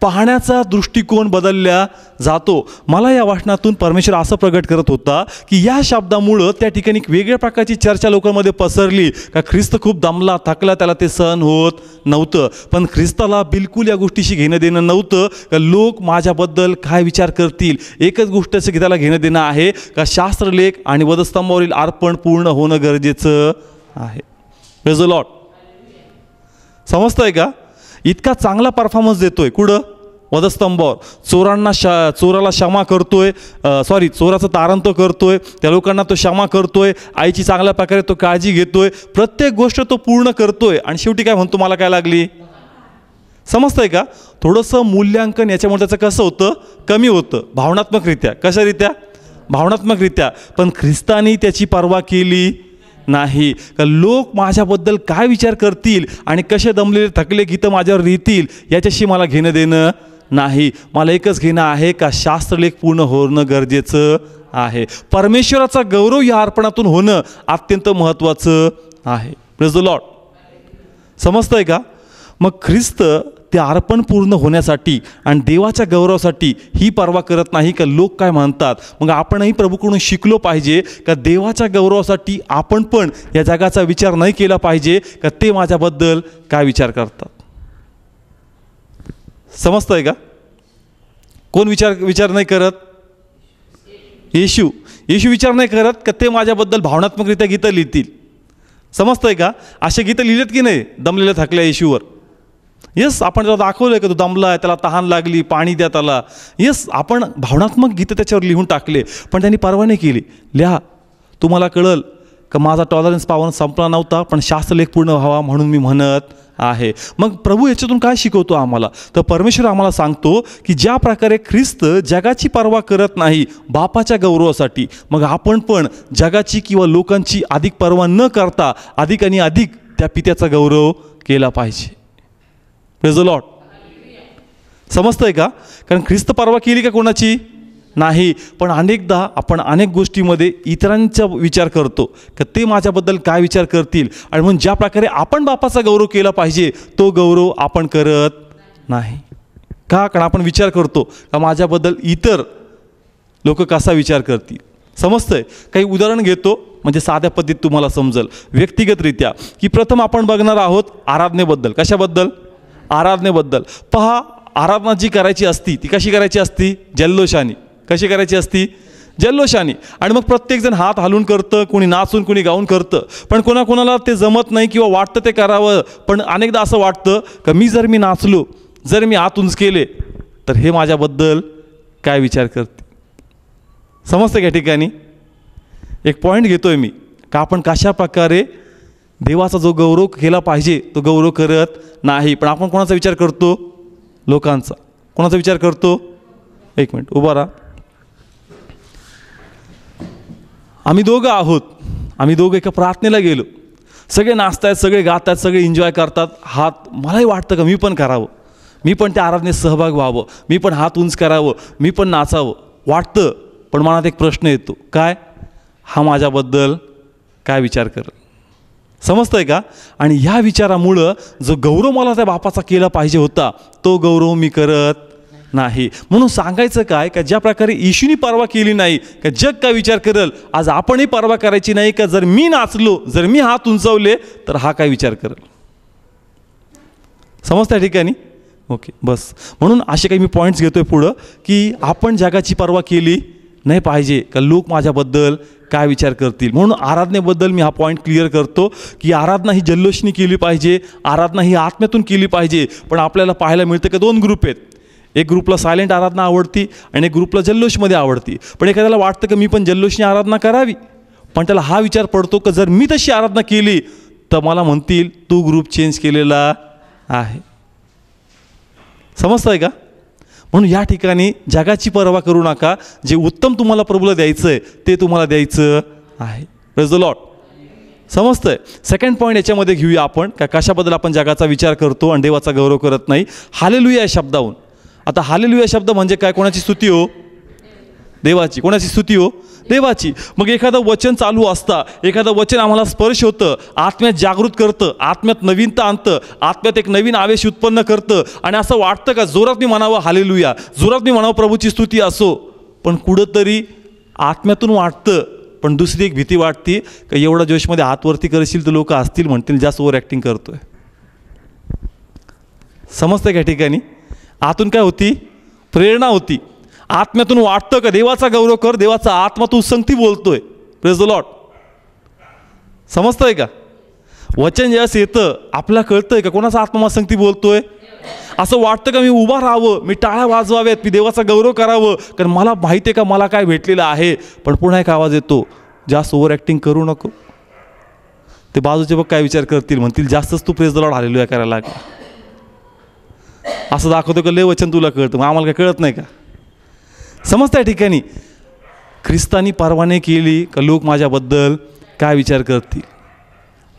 पाहण्याचा दृष्टिकोन बदलला जातो. मला या वाचनातून परमेश्वर असं प्रगट करत होता की या शब्दामुळं त्या ठिकाणी एक वेगळ्या प्रकारची चर्चा लोकांमध्ये पसरली का ख्रिस्त खूप दमला थकला, त्याला ते सहन होत नव्हतं. पण ख्रिस्ताला बिलकुल या गोष्टीशी घेणं देणं नव्हतं का लोक माझ्याबद्दल काय विचार करतील. एकच गोष्टीचं की त्याला घेणं देणं आहे का शास्त्रलेख आणि वधस्तंभावरील अर्पण पूर्ण होणं गरजेचं आहे. Praise the Lord. समजतंय का? इतका चांगला परफॉर्मन्स देतोय कुठं? वधस्तंभावर. चोराला क्षमा करतोय, चोराचं तारण तो करतोय, त्या लोकांना तो क्षमा करतोय, आईची चांगल्या प्रकारे तो काळजी घेतोय, प्रत्येक गोष्ट तो पूर्ण करतोय. आणि शेवटी काय म्हणतो? मला काय लागली? समजतंय का? थोडंसं मूल्यांकन याच्यामुळे त्याचं कसं होतं? कमी होतं भावनात्मकरित्या. कशारित्या? भावनात्मकरित्या. पण ख्रिस्तानी त्याची पर्वा केली नाही का लोक माझ्याबद्दल काय विचार करतील आणि कसे दमलेले थकले गीतं माझ्यावर लिहितील याच्याशी मला घेणं देणं नाही. मला एकच घेणं आहे का शास्त्रलेख पूर्ण होणं गरजेचं आहे. परमेश्वराचा गौरव या अर्पणातून होणं अत्यंत महत्त्वाचं आहे. Praise the Lord. समजतंय का? मग ख्रिस्त ते अर्पण पूर्ण होण्यासाठी आणि देवाच्या गौरवासाठी ही पर्वा करत नाही का लोक काय म्हणतात. मग आपणही प्रभूकडून शिकलो पाहिजे का देवाच्या गौरवासाठी आपण पण या जगाचा विचार नाही केला पाहिजे का ते माझ्याबद्दल काय विचार करतात. समजतंय का? कोण विचार नाही करत? येशू विचार नाही करत का ते माझ्याबद्दल भावनात्मकरित्या गीतं लिहितील. समजतंय का? असे गीतं लिहिलेत की नाही दमलेल्या थकल्या येशूवर? येस, आपण त्याला दाखवलं की तो दमला आहे, त्याला तहान लागली, पाणी द्या त्याला. येस, आपण भावनात्मक गीतं त्याच्यावर लिहून टाकले. पण त्यांनी पर्वा नाही केली. लिहा, तुम्हाला कळल का माझा टॉलरन्स पावन संपला नव्हता पण शास्त्रलेख पूर्ण व्हावा म्हणून मी म्हणत आहे. मग प्रभू याच्यातून काय शिकवतो आम्हाला? तर परमेश्वर आम्हाला सांगतो की ज्या प्रकारे ख्रिस्त जगाची पर्वा करत नाही बापाच्या गौरवासाठी, मग आपण पण जगाची किंवा लोकांची अधिक पर्वा न करता अधिक आणि अधिक त्या पित्याचा गौरव केला पाहिजे. Praise the Lord. समजतंय का? कारण ख्रिस्त पर्वा केली का कोणाची? नाही. पण अनेकदा आपण अनेक गोष्टीमध्ये इतरांचा विचार करतो का ते माझ्याबद्दल काय विचार करतील, आणि म्हणून ज्या प्रकारे आपण बापाचा गौरव केला पाहिजे तो गौरव आपण करत नाही. का? कारण आपण विचार करतो का माझ्याबद्दल इतर लोक कसा विचार करतील. समजतंय? काही उदाहरण घेतो म्हणजे साध्या पद्धतीत तुम्हाला समजल व्यक्तिगतरित्या की प्रथम आपण बघणार आहोत आराधनेबद्दल. कशाबद्दल? आराधनेबद्दल. पहा, आराधना जी करायची असती ती कशी करायची असती? जल्लोषाने. कशी करायची असती? जल्लोषाने. आणि मग प्रत्येकजण हात हलवून करतं, कोणी नाचून कोणी गाऊन करतं. पण कोणाकोणाला ते जमत नाही किंवा वाटतं ते करावं. पण अनेकदा असं वाटतं का मी नाचलो, जर मी हात उंच केले तर हे माझ्याबद्दल काय विचार करते. समजतं का? ठिकाणी एक पॉईंट घेतोय मी का आपण कशा प्रकारे देवाचा जो गौरव केला पाहिजे तो गौरव करत नाही. पण आपण कोणाचा विचार करतो? लोकांचा. कोणाचा विचार करतो? एक मिनिट उभा राहा. आम्ही दोघं आहोत. आम्ही दोघं एका प्रार्थनेला गेलो. सगळे नाचतायत, सगळे गातात, सगळे एन्जॉय करतात. हात मलाही वाटतं का मी पण करावं, मी पण त्या आराधनेत सहभाग व्हावं, मी पण हात उंच करावं, मी पण नाचावं वाटतं. पण मनात एक प्रश्न येतो, काय? हा माझ्याबद्दल काय विचार करेल. समजतंय का? आणि ह्या विचारामुळं जो गौरव मला त्या बापाचा केला पाहिजे होता तो गौरव मी करत नाही. म्हणून सांगायचं काय का ज्या प्रकारे येशूनी पर्वा केली नाही का जग काय विचार करेल, आज आपणही पर्वा करायची नाही का जर मी नाचलो, जर मी हात उंचावले तर हा काय विचार करेल. समजतं ठिकाणी? ओके, बस. म्हणून असे काही मी पॉईंट्स घेतोय पुढं की आपण जगाची पर्वा केली नाही पाहिजे का लोक माझ्याबद्दल काय विचार करतील. म्हणून आराधनेबद्दल मी हा पॉईंट क्लिअर करतो की आराधना ही जल्लोषनी केली पाहिजे, आराधना ही आत्म्यातून केली पाहिजे. पण आपल्याला पाहायला मिळतं की 2 ग्रुप आहेत. एक ग्रुपला सायलेंट आराधना आवडती आणि एक ग्रुपला जल्लोषमध्ये आवडती. पण एखाद्याला वाटतं की मी पण जल्लोषनी आराधना करावी, पण त्याला हा विचार पडतो की जर मी तशी आराधना केली तर मला म्हणतील तू ग्रुप चेंज केलेला आहे. समजतं आहे का? म्हणून या ठिकाणी जगाची पर्वा करू नका. जे उत्तम तुम्हाला प्रभूला द्यायचं आहे ते तुम्हाला द्यायचं आहे. Praise the Lord. समजतंय? सेकंड पॉईंट याच्यामध्ये घेऊया आपण का कशाबद्दल आपण जगाचा विचार करतो आणि देवाचा गौरव करत नाही. हालेलुया या शब्दाहून. आता हालेलुया शब्द म्हणजे काय? कोणाची स्तुती हो? देवाची. कोणाची स्तुती हो? देवाची. मग एखादं वचन चालू असता, एखादं वचन आम्हाला स्पर्श होतं, आत्म्यात जागृत करतं, आत्म्यात नवीनता आणतं, आत्म्यात एक नवीन आवेश उत्पन्न करतं आणि असं वाटतं का जोरात मी म्हणावं हालेलुया, जोरात मी म्हणावं प्रभूची स्तुती असो. पण कुठंतरी आत्म्यातून वाटतं, पण दुसरी एक भीती वाटते का एवढा जोशमध्ये हात वरती करशील तर लोक असतील म्हणतील जास्त ओव्हर ॲक्टिंग करतोय. समजतं का ठिकाणी? आतून काय होती? प्रेरणा होती. आत्म्यातून वाटतं का देवाचा गौरव कर, देवाचा आत्मा तू संगती बोलतोय. Praise the Lord. समजतंय का? वचन ज्यावेळेस येतं आपल्याला कळतंय का कोणाचा आत्मा संगती बोलतोय. असं वाटतं का मी उभा राहावं, मी टाळ्या वाजवाव्यात, मी देवाचा गौरव करावं, कारण मला माहिती आहे का मला काय भेटलेलं आहे. पण पुन्हा एक आवाज येतो, जास्त ओव्हर ॲक्टिंग करू नको. ते बाजूचे बघ काय विचार करतील, म्हणतील जास्तच तू प्रेज द लॉर्ड हालेलुया करायला लागला. असं दाखवतो का लय वचन तुला कळतं, मग आम्हाला काय कळत नाही का? समजतं या ठिकाणी? ख्रिस्तानी परवाने केली का लोक माझ्याबद्दल काय विचार करतील.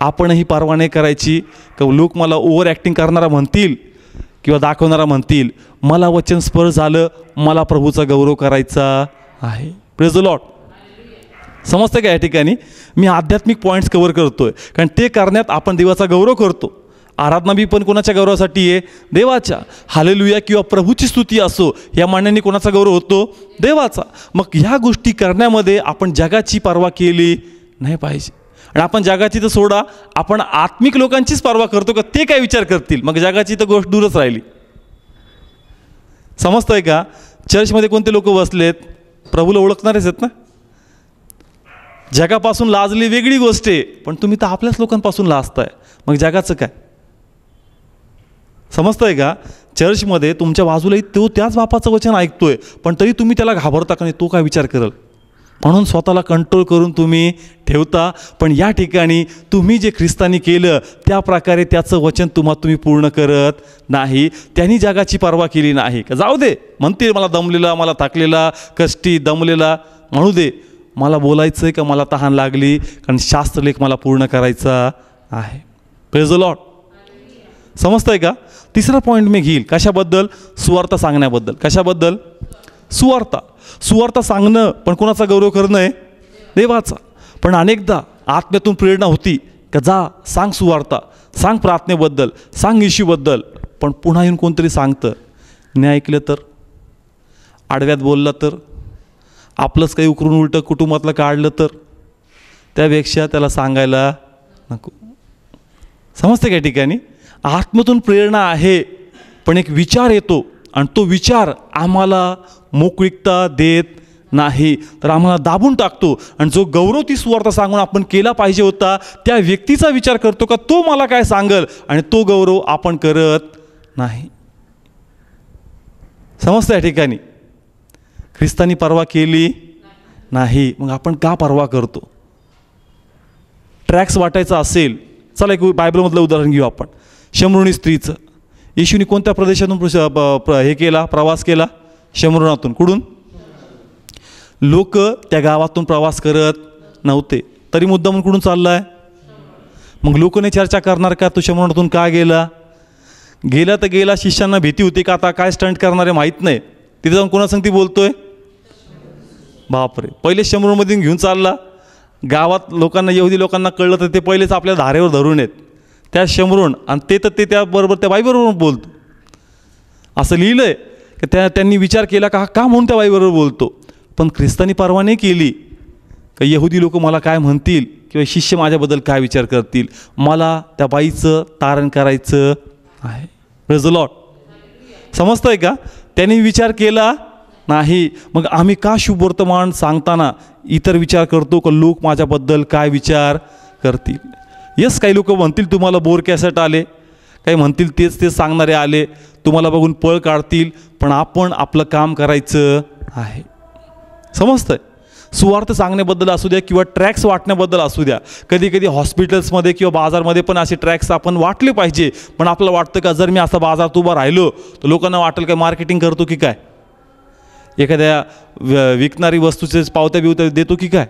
आपणही परवाने करायची का लोक मला ओव्हर ॲक्टिंग करणारा म्हणतील किंवा दाखवणारा म्हणतील. मला वचन स्पर्श झालं, मला प्रभूचा गौरव करायचा आहे. Praise the Lord. समजतं का या ठिकाणी? मी आध्यात्मिक पॉईंट्स कव्हर करतोय कारण ते करण्यात आपण देवाचा गौरव करतो. आराधना बी पण कोणाच्या गौरवासाठी आहे? देवाच्या. हालेलुया किंवा प्रभूची स्तुती असो या मान्याने कोणाचा गौरव होतो? देवाचा. मग ह्या गोष्टी करण्यामध्ये आपण जगाची पर्वा केली नाही पाहिजे. आणि आपण जगाची तर सोडा, आपण आत्मिक लोकांचीच पर्वा करतो का ते काय विचार करतील. मग जगाची तर गोष्ट दूरच राहिली. समजतंय का? चर्चमध्ये कोणते लोक बसलेत? प्रभूला ओळखणारेच आहेत ना. जगापासून लाजली वेगळी गोष्ट आहे, पण तुम्ही तर आपल्याच लोकांपासून लाजताय. मग जगाचं काय? समजतंय का? चर्चमध्ये तुमच्या बाजूलाही तो त्याच बापाचं वचन ऐकतोय, पण तरी तुम्ही त्याला घाबरता का नाही, तो काय विचार करेल म्हणून स्वतःला कंट्रोल करून तुम्ही ठेवता. पण या ठिकाणी तुम्ही जे ख्रिस्तानी केलं त्या प्रकारे त्याचं वचन तुम्ही पूर्ण करत नाही. त्यांनी जगाची पर्वा केली नाही का जाऊ दे म्हणते, मला दमलेला, मला थकलेला, कष्टी दमलेला म्हणू दे, मला बोलायचं आहे का मला तहान लागली, कारण शास्त्रलेख मला पूर्ण करायचा आहे. Praise the Lord. समजतंय का? तिसरा पॉईंट मी घेईल कशाबद्दल? सुवार्ता सांगण्याबद्दल. कशाबद्दल? सुवार्ता. सुवार्ता सांगणं पण कोणाचा गौरव करणं आहे? देवाचा. पण अनेकदा आत्म्यातून प्रेरणा होती का जा सांग सुवार्ता, सांग प्रार्थनेबद्दल, सांग येशूबद्दल. पण पुन्हा येऊन कोणतरी सांगतं, नाही ऐकलं तर, आडव्यात बोलला तर, आपलंच काही उकरून उलटं कुटुंबातलं काढलं तर, त्यापेक्षा त्याला सांगायला नको. समजते का ठिकाणी? आत्म्यातून प्रेरणा आहे, पण एक विचार येतो आणि तो विचार आम्हाला मोकळीकता देत नाही, तर आम्हाला दाबून टाकतो. आणि जो गौरव ती सुवार्ता सांगून आपण केला पाहिजे होता त्या व्यक्तीचा विचार करतो का तो मला काय सांगल, आणि तो गौरव आपण करत नाही. समजतं या ठिकाणी? ख्रिस्तानी पर्वा केली नाही, मग आपण का पर्वा करतो? ट्रॅक्स वाटायचा असेल, चला एक बायबलमधलं उदाहरण घेऊ आपण. शमरूणी स्त्रीचं. येशूने कोणत्या प्रदेशातून हे केला, प्रवास केला? शमरूणातून. कुठून? लोक त्या गावातून प्रवास करत नव्हते, तरी मुद्दामून कुठून चाललाय? मग लोकांनी चर्चा करणार का तो शमरूणातून का गेला? गेला तर गेला, शिष्यांना भीती होती का आता काय स्टंट करणारे माहीत नाही. तिथे जाऊन कोणा सांगती बोलतोय? बापरे. पहिले शमरूणमधून घेऊन चालला, गावात लोकांना, यहुदी लोकांना कळलं तर ते पहिलेच आपल्या धारेवर धरून येत त्या शमरूण, आणि ते तर ते त्याबरोबर त्या बाईबरोबर बोलतो असं लिहिलं आहे की त्यांनी विचार केला का म्हणून त्या बाईबरोबर बोलतो. पण ख्रिस्तानी पर्वा नाही केली का यहुदी लोक मला काय म्हणतील किंवा शिष्य माझ्याबद्दल काय विचार करतील, मला त्या बाईचं तारण करायचं आहे. Praise the Lord. समजतंय का? त्यांनी विचार केला नाही. मग आम्ही का शुभवर्तमान सांगताना इतर विचार करतो का लोक माझ्याबद्दल काय विचार करतील? यस, काही लोक म्हणतील तुम्हाला बोर कॅसेट आले, काही म्हणतील तेच तेच सांगणारे आले, तुम्हाला बघून पळ काढतील, पण आपण आपलं काम करायचं आहे. समजतंय? सुवार्थ सांगण्याबद्दल असू द्या किंवा ट्रॅक्स वाटण्याबद्दल असू द्या, कधी कधी हॉस्पिटल्समध्ये किंवा बाजारमध्ये पण असे ट्रॅक्स आपण वाटले पाहिजे. पण आपल्याला वाटतं का जर मी असं बाजारात उभा राहिलो तर लोकांना वाटेल काय मार्केटिंग करतो की काय, एखाद्या विकणारी वस्तूचे पावत्या बिवत्या देतो की काय.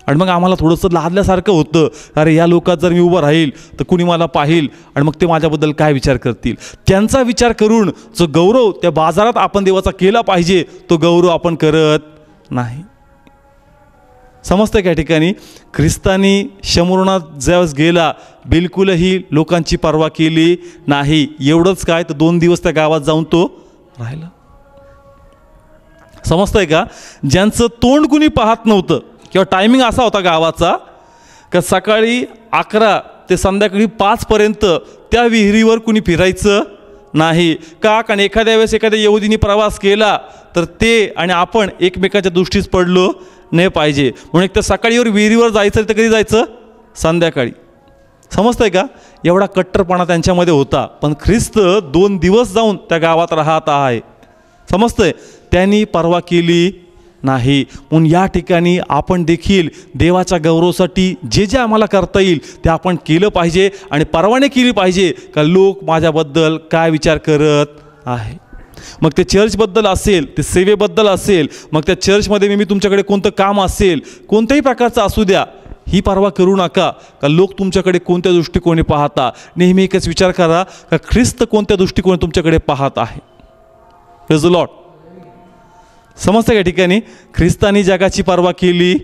आणि मग आम्हाला थोडंसं लादल्यासारखं होतं, अरे या लोकात जर मी उभं राहील तर कुणी मला पाहील आणि मग ते माझ्याबद्दल काय विचार करतील. त्यांचा विचार करून जो गौरव त्या बाजारात आपण देवाचा केला पाहिजे तो गौरव आपण करत नाही. समजतं का? या ठिकाणी ख्रिस्तानी शमूरणात ज्यावेळेस गेला बिलकुलही लोकांची पर्वा केली नाही. एवढंच काय तर 2 दिवस त्या गावात जाऊन तो राहिला. समजतंय का? ज्यांचं तोंड कुणी पाहत नव्हतं किंवा टायमिंग असा होता गावाचा का सकाळी 11 ते संध्याकाळी 5 पर्यंत त्या विहिरीवर कुणी फिरायचं नाही. का? कारण एखाद्या वेळेस एखाद्या यहुदीने प्रवास केला तर ते आणि आपण एकमेकाच्या दृष्टीस पडलो नाही पाहिजे. म्हणून एक तर सकाळीवर विहिरीवर जायचं तर कधी जायचं? संध्याकाळी. समजतंय का? एवढा कट्टरपणा त्यांच्यामध्ये होता. पण ख्रिस्त 2 दिवस जाऊन त्या गावात राहत आहे. समजतंय? त्यांनी पर्वा केली नाही. म्हणून या ठिकाणी आपण देखील देवाच्या गौरवासाठी जे जे आम्हाला करता येईल ते आपण केलं पाहिजे आणि परवाने केली पाहिजे का लोक माझ्याबद्दल काय विचार करत आहे. मग ते चर्चबद्दल असेल, ते सेवेबद्दल असेल, मग त्या चर्चमध्ये मी तुमच्याकडे कोणतं काम असेल, कोणत्याही प्रकारचं असू द्या, ही पर्वा करू नका का लोक तुमच्याकडे कोणत्या दृष्टिकोने पाहता. नेहमी एकच विचार करा का ख्रिस्त कोणत्या दृष्टिकोने तुमच्याकडे पाहत आहे. Praise the Lord. समजतं या ठिकाणी? ख्रिस्तानी जगाची पर्वा केली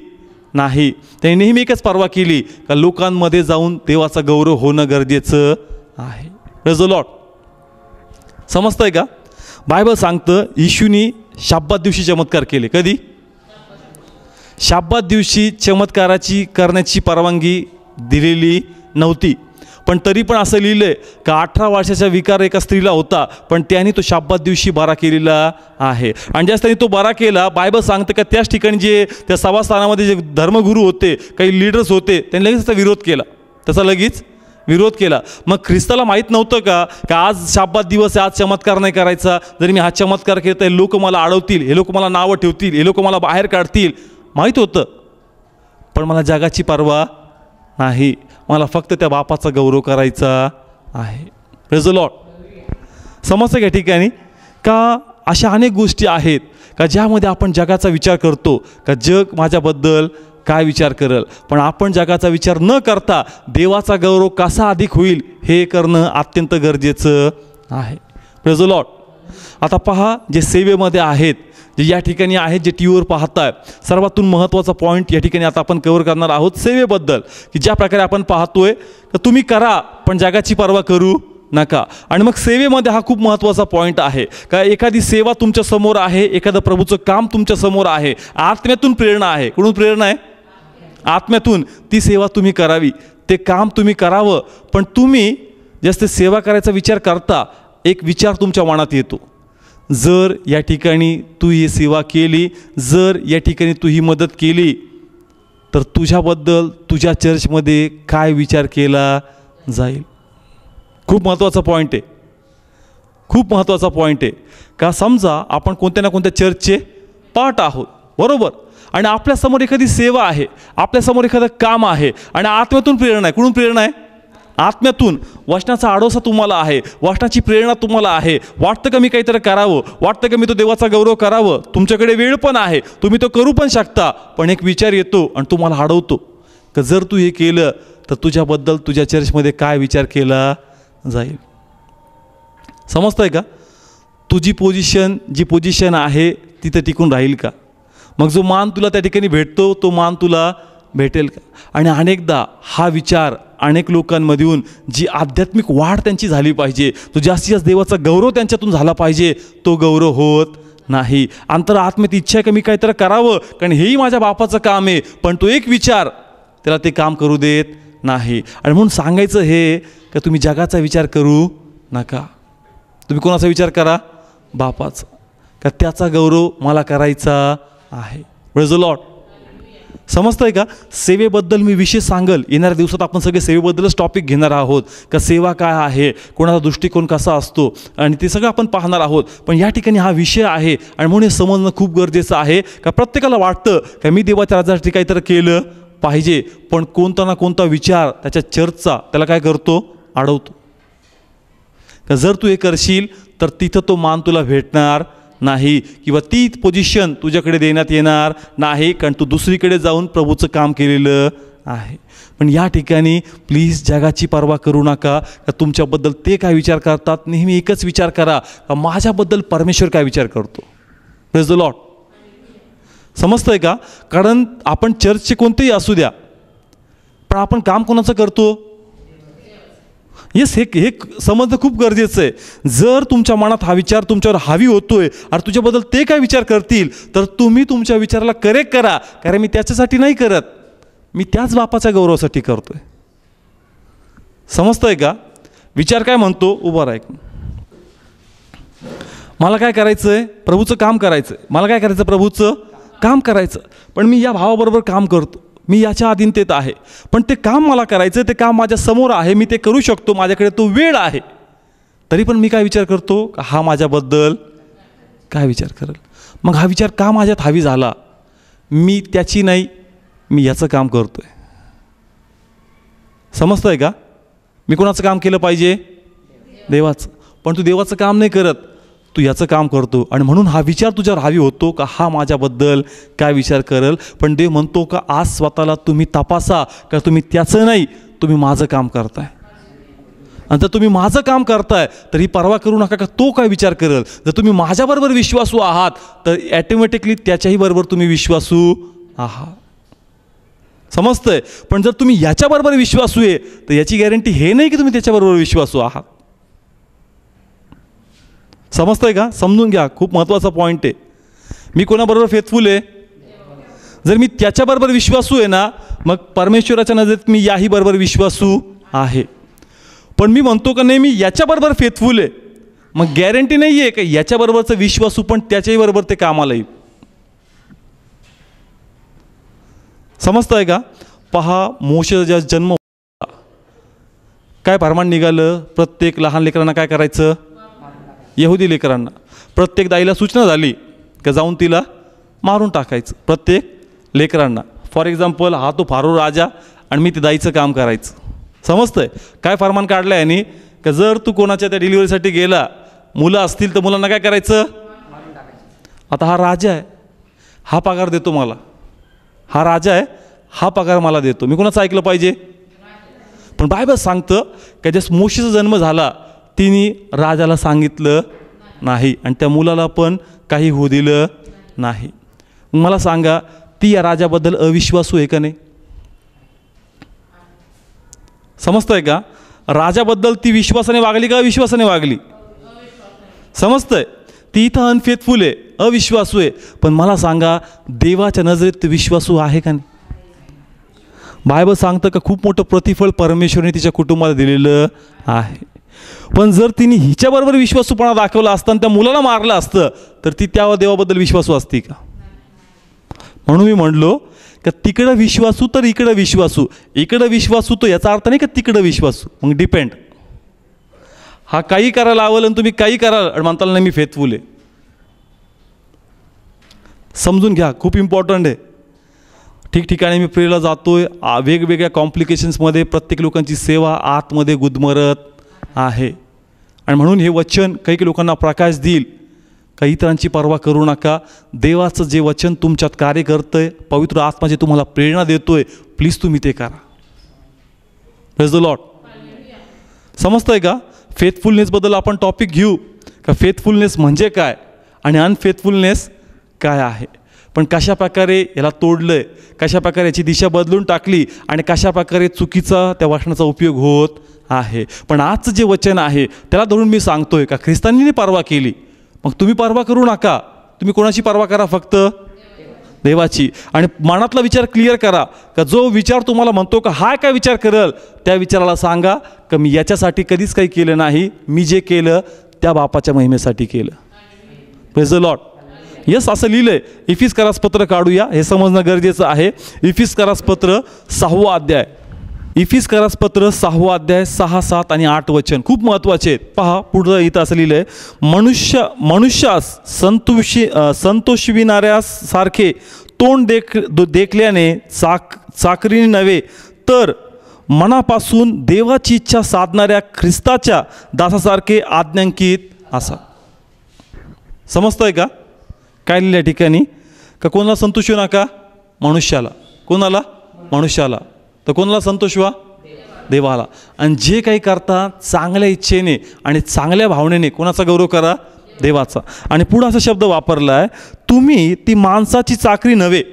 नाही. त्यांनी नेहमी एकच पर्वा केली का लोकांमध्ये जाऊन देवाचा गौरव होणं गरजेचं आहे. Praise the Lord. समजतंय का? बायबल सांगतं येशूनी शाब्बात दिवशी चमत्कार केले. कधी? शाब्बात दिवशी चमत्काराची करण्याची परवानगी दिलेली नव्हती. पण तरी पण असं लिहिलं आहे का 18 वर्षाचा विकार एका स्त्रीला होता, पण त्याने तो शाब्बात दिवशी बरा केलेला आहे. आणि ज्यास त्यांनी तो बरा केला, बायबल सांगतं का त्याच ठिकाणी जे त्या सभास्थानामध्ये जे धर्मगुरू होते, काही लीडर्स होते, त्यांनी लगेच त्याचा विरोध केला. त्याचा लगेच विरोध केला. मग ख्रिस्ताला माहीत नव्हतं का आज शाब्बात दिवस आहे, आज चमत्कार नाही करायचा, जरी मी हा चमत्कार केला तर लोक मला अडवतील, हे लोक मला नावं ठेवतील, हे लोक मला बाहेर काढतील. माहीत होतं. पण मला जगाची पर्वा नाही, मला फक्त त्या बापाचा गौरव करायचा आहे. Praise the Lord. समजतं या ठिकाणी का अशा अनेक गोष्टी आहेत का ज्यामध्ये आपण जगाचा विचार करतो का जग माझ्याबद्दल काय विचार करेल, पण आपण जगाचा विचार न करता देवाचा गौरव कसा अधिक होईल हे करणं अत्यंत गरजेचं आहे. Praise the Lord. आता पहा, जे सेवेमध्ये आहेत, जे या ठिकाणी आहेत, जे टी व्हीवर पाहताय, सर्वातून महत्त्वाचा पॉईंट या ठिकाणी आता आपण कव्हर करणार आहोत सेवेबद्दल, की ज्या प्रकारे आपण पाहतोय तर तुम्ही करा पण जगाची पर्वा करू नका. आणि मग सेवेमध्ये हा खूप महत्त्वाचा पॉईंट आहे का एखादी सेवा तुमच्या समोर आहे, एखादं प्रभूचं काम तुमच्या समोर आहे, आत्म्यातून प्रेरणा आहे. कुठून प्रेरणा आहे? आत्म्यातून. ती सेवा तुम्ही करावी, ते काम तुम्ही करावं. पण तुम्ही जास्त सेवा करायचा विचार करता, एक विचार तुमच्या मनात येतो, जर या ठिकाणी तू ही सेवा केली, जर या ठिकाणी तू ही मदत केली तर तुझ्याबद्दल तुझ्या चर्चमध्ये काय विचार केला जाईल. खूप महत्त्वाचा पॉईंट आहे. खूप महत्त्वाचा पॉईंट आहे का समजा आपण कोणत्या ना कोणत्या चर्चचे पार्ट आहोत, बरोबर, आणि आपल्यासमोर एखादी सेवा आहे, आपल्यासमोर एखादं काम आहे आणि आत्म्यातून प्रेरणा आहे. कुठून प्रेरणा आहे? आत्म्यातून. वचनाचा आडोसा तुम्हाला आहे, वचनाची प्रेरणा तुम्हाला आहे, वाटतं का मी काहीतरी करावं, वाटतं का मी तो देवाचा गौरव करावं, तुमच्याकडे वेळ पण आहे, तुम्ही तो करू पण शकता, पण एक विचार येतो आणि तुम्हाला अडवतो का जर तू हे केलं तर तुझ्याबद्दल तुझ्या चर्चमध्ये काय विचार केला जाईल. समजतंय का? तुझी पोझिशन जी पोझिशन आहे तिथं टिकून राहील का? मग जो मान तुला त्या ठिकाणी भेटतो तो मान तुला भेटेल का? आणि अनेकदा हा विचार अनेक लोकांमधून जी आध्यात्मिक वाढ त्यांची झाली पाहिजे, तो जास्तीत जास्त देवाचा गौरव त्यांच्यातून झाला पाहिजे, तो गौरव होत नाही. अंतरात्म्यात इच्छा आहे की मी काहीतरी करावं कारण हेही माझ्या बापाचं काम आहे, पण तो एक विचार त्याला ते काम करू देत नाही. आणि म्हणून सांगायचं हे का तुम्ही जगाचा विचार करू नका, तुम्ही कोणाचा विचार करा? बापाचा. का त्याचा गौरव मला करायचा आहे. Praise the Lord. समजतंय का? सेवेबद्दल मी विशेष सांगल. येणाऱ्या दिवसात आपण सगळे सेवेबद्दलच टॉपिक घेणार आहोत, का सेवा काय आहे, कोणाचा दृष्टिकोन कसा असतो, आणि ते सगळं आपण पाहणार आहोत. पण या ठिकाणी हा विषय आहे आणि म्हणून हे समजणं खूप गरजेचं आहे. का प्रत्येकाला वाटतं का मी देवाच्या राज्यासाठी काहीतरी केलं पाहिजे, पण कोणता ना कोणता विचार त्याच्या चर्चचा त्याला काय करतो, अडवतो. का जर तू हे करशील तर तिथं तो मान तुला भेटणार नाही, किंवा ती पोझिशन तुझ्याकडे देण्यात येणार नाही, कारण तू दुसरीकडे जाऊन प्रभूचं काम केलेलं आहे. पण या ठिकाणी प्लीज जगाची पर्वा करू नका, का तुमच्याबद्दल ते काय विचार करतात. नेहमी एकच विचार करा, का माझ्याबद्दल परमेश्वर काय विचार करतो. Praise the Lord. समजतंय का? कारण आपण चर्चचे कोणतेही असू द्या, पण आपण काम कोणाचं करतो. येस, हे समजणं खूप गरजेचं आहे. जर तुमच्या मनात हा विचार तुमच्यावर हावी होतोय आणि तुझ्याबद्दल ते काय विचार करतील, तर तुम्ही तुमच्या विचाराला करेक्ट करा. कारण मी त्याच्यासाठी नाही करत, मी त्याच बापाच्या गौरवासाठी करतोय. समजतंय का? विचार काय म्हणतो, उभा राहा. मला काय करायचं आहे, प्रभूचं काम करायचं आहे. मला काय करायचं, प्रभूचं काम करायचं. पण मी या भावाबरोबर काम करतो, मी याच्या अधीनतेत आहे, पण ते काम मला करायचं, ते काम माझ्या समोर आहे, मी ते करू शकतो, माझ्याकडे तो वेळ आहे. तरी पण मी काय विचार करतो, हा माझ्याबद्दल काय विचार करेल. मग हा विचार का माझ्यात हावी झाला, मी त्याची नाही, मी याचं काम करतोय. समजतंय का? मी कोणाचं काम केलं पाहिजे, देवाचं. पण तू देवाचं काम नाही करत, तू याचं काम करतो, आणि म्हणून हा विचार तुझ्यावर हावी होतो का हा माझ्याबद्दल काय विचार करेल. पण देव म्हणतो का आज स्वतःला तुम्ही तपासा, का तुम्ही त्याचं नाही, तुम्ही माझं काम करताय. आणि जर तुम्ही माझं काम करताय तर ही पर्वा करू नका का तो काय विचार करेल. जर तुम्ही माझ्याबरोबर विश्वासू आहात तर ॲटोमॅटिकली त्याच्याही बरोबर तुम्ही विश्वासू आहात. समजतंय? पण जर तुम्ही याच्याबरोबर विश्वासू आहे तर याची गॅरंटी हे नाही की तुम्ही त्याच्याबरोबर विश्वासू आहात. समजतंय का? समजून घ्या, खूप महत्त्वाचा पॉईंट आहे. मी कोणाबरोबर फेथफुल आहे, जर मी त्याच्याबरोबर विश्वासू आहे ना, मग परमेश्वराच्या नजरेत मी याही बरोबर विश्वासू आहे. पण मी म्हणतो का नाही मी याच्याबरोबर फेथफुल आहे, मग गॅरंटी नाही आहे का याच्याबरोबरचं विश्वासू पण त्याच्याही बरोबर ते कामाला येईल. समजतंय का? पहा, मोशेचा जन्म काय फरमान निघालं, प्रत्येक लहान लेकरांना काय करायचं, यहुदी लेकरांना. प्रत्येक दाईला सूचना झाली का जाऊन तिला मारून टाकायचं, प्रत्येक लेकरांना. फॉर एक्झाम्पल, हा तो फारो राजा आणि मी ते दाईचं काम करायचं. समजतंय? काय फरमान काढलं आहे यांनी, का जर तू कोणाच्या त्या डिलिव्हरीसाठी गेला, मुलं असतील तर मुलांना काय करायचं, आता हा राजा आहे, हा पगार देतो मला, हा राजा आहे, हा पगार मला देतो, मी कोणाचं ऐकलं पाहिजे. पण बायबल सांगतं का ज्या मोशेचा जन्म झाला तिने राजाला सांगितलं नाही आणि त्या मुलाला पण काही होऊ दिलं नाही. मला सांगा, ती या राजाबद्दल अविश्वासू आहे का नाही. समजतंय का? राजाबद्दल ती विश्वासाने वागली का अविश्वासाने वागली. समजतंय? ती इथं अनफेथफुल आहे, अविश्वासू आहे. पण मला सांगा, देवाच्या नजरेत विश्वासू आहे का नाही. बायबल सांगतं का खूप मोठं प्रतिफळ परमेश्वरने तिच्या कुटुंबाला दिलेलं आहे. पण जर तिने हिच्याबरोबर विश्वासूपणा दाखवला असता आणि त्या मुलाला मारलं असतं तर ती त्या देवाबद्दल विश्वासू असती का. म्हणून मी म्हणलो का तिकडं विश्वासू तर इकडं विश्वासू, इकडं विश्वासू तो याचा अर्थ नाही का तिकडं विश्वासू. मग डिपेंड, हा काही करायला आवलं आणि तुम्ही काही कराल आणि म्हणताल नाही मी फेथफुल आहे. समजून घ्या, खूप इम्पॉर्टंट आहे. ठिकठिकाणी मी प्रेरला जातोय, वेगवेगळ्या कॉम्प्लिकेशन्समध्ये प्रत्येक लोकांची सेवा आतमध्ये गुदमरत आहे. आणि म्हणून हे वचन काही काही लोकांना प्रकाश देईल का इतरांची पर्वा करू नका. देवाचं जे वचन तुमच्यात कार्य करतंय, पवित्र आत्मा जे तुम्हाला प्रेरणा देतोय, प्लीज तुम्ही ते करा. Praise the Lord. समजतंय का? फेथफुलनेसबद्दल आपण टॉपिक घेऊ का फेथफुलनेस म्हणजे काय आणि अनफेथफुलनेस काय आहे. पण कशाप्रकारे याला तोडलं आहे, कशाप्रकारे याची दिशा बदलून टाकली आणि कशाप्रकारे चुकीचा त्या वचनाचा उपयोग होत आहे. पण आजचं जे वचन आहे त्याला धरून मी सांगतोय का ख्रिस्तांनी पर्वा केली, मग तुम्ही पर्वा करू नका. तुम्ही कोणाची पर्वा करा, फक्त देवाची. आणि मनातला विचार क्लिअर करा का जो विचार तुम्हाला म्हणतो का हा काय विचार करेल, त्या विचाराला सांगा का मी याच्यासाठी कधीच काही केलं नाही, मी जे केलं त्या बापाच्या महिमेसाठी केलं. Praise the Lord. यस, असं लिहिलंय. इफिसकारास पत्र काढूया, हे समजणं गरजेचं आहे. इफिसकारास पत्र 6वा अध्याय, इफिसकारास पत्र 6वा अध्याय 6, 7 आणि 8 वचन खूप महत्त्वाचे आहेत. पहा पुढं इथं असं लिहिलंय, मनुष्यास संतोषविणाऱ्यास सारखे तोंड देखल्याने चाकरीने नव्हे, तर मनापासून देवाची इच्छा साधणाऱ्या ख्रिस्ताच्या दासासारखे आज्ञांकित असा. समजतंय का काय लिहिलं या ठिकाणी? का कोणाला संतोष होऊ नका? मनुष्याला. कोणाला? मनुष्याला. तर कोणाला संतोष व्हा? देवाला. आणि जे काही करता चांगल्या इच्छेने आणि चांगल्या भावनेने कोणाचा गौरव करा? देवाचा. आणि पुढं असा शब्द वापरला आहे, तुम्ही ती माणसाची चाकरी नव्हे,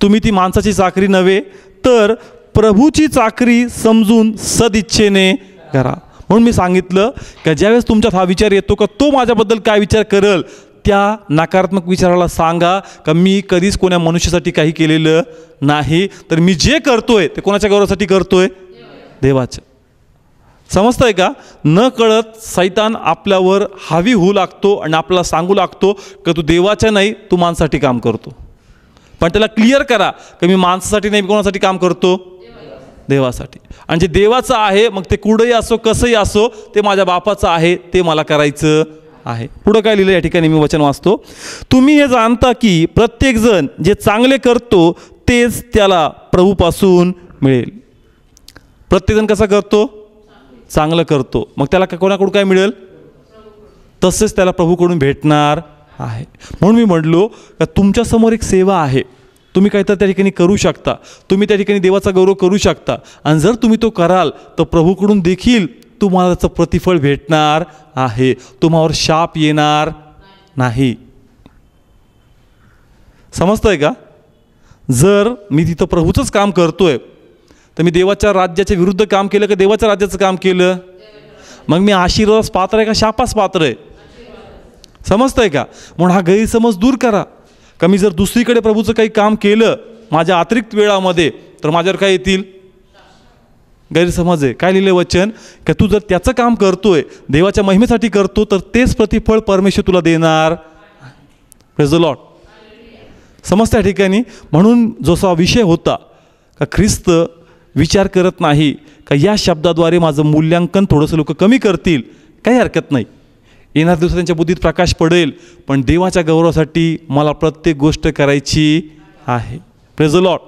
तुम्ही ती माणसाची चाकरी नव्हे, तर प्रभूची चाकरी समजून सदिच्छेने करा. म्हणून मी सांगितलं की ज्यावेळेस तुमच्यात हा विचार येतो का तो माझ्याबद्दल काय विचार करेल, त्या नकारात्मक विचाराला सांगा का मी कधीच कोणा मनुष्यासाठी काही केलेलं नाही, तर मी जे करतोय ते कोणाच्या गौरवासाठी करतोय? देवाच्या. समजतंय का? न कळत सैतान आपल्यावर हावी होऊ लागतो आणि आपल्याला सांगू लागतो की तू देवाच्या नाही, तू माणसासाठी काम करतो. पण त्याला क्लिअर करा की मी माणसासाठी नाही, कोणासाठी काम करतो? देवासाठी. आणि जे देवाचं आहे मग ते कुठंही असो कसंही असो ते माझ्या बापाचं आहे, ते मला करायचं आहे. पुढं काय लिहिलं या ठिकाणी मी वचन वाचतो, तुम्ही हे जाणता की प्रत्येकजण जे चांगले करतो तेच त्याला प्रभूपासून मिळेल. प्रत्येकजण कसा करतो? चांगलं करतो. मग त्याला कोणाकडून काय मिळेल? तसेच त्याला प्रभूकडून भेटणार आहे. म्हणून मी म्हटलो का तुमच्यासमोर एक सेवा आहे, तुम्ही काहीतरी त्या ठिकाणी करू शकता, तुम्ही त्या ठिकाणी देवाचा गौरव करू शकता. आणि जर तुम्ही तो कराल तर प्रभूकडून देखील तुम्हाला त्याचं प्रतिफळ भेटणार आहे, तुम्हावर शाप येणार नाही. समजतंय का? जर मी तिथं प्रभूचंच काम करतोय तर मी देवाच्या राज्याच्या विरुद्ध काम केलं का देवाच्या राज्याचं काम केलं? मग मी आशीर्वादास पात्र आहे का शापास पात्र आहे? समजतंय का? म्हणून हा गैरसमज दूर करा का मी जर दुसरीकडे प्रभूचं काही काम केलं माझ्या अतिरिक्त वेळामध्ये तर माझ्यावर काय येतील? गैरसमज आहे. काय लिहिलं वचन? की तू जर त्याचं काम करतोय, देवाच्या महिमेसाठी करतो, तर तेच प्रतिफळ परमेश्वर तुला देणार. Praise the Lord. समजतं या ठिकाणी? म्हणून जसा विषय होता का ख्रिस्त विचार करत नाही का या शब्दाद्वारे माझं मूल्यांकन थोडंसं लोक कमी करतील, काही हरकत नाही. येणाऱ्या दिवसात त्यांच्या बुद्धीत प्रकाश पडेल, पण देवाच्या गौरवासाठी मला प्रत्येक गोष्ट करायची आहे. Praise the Lord.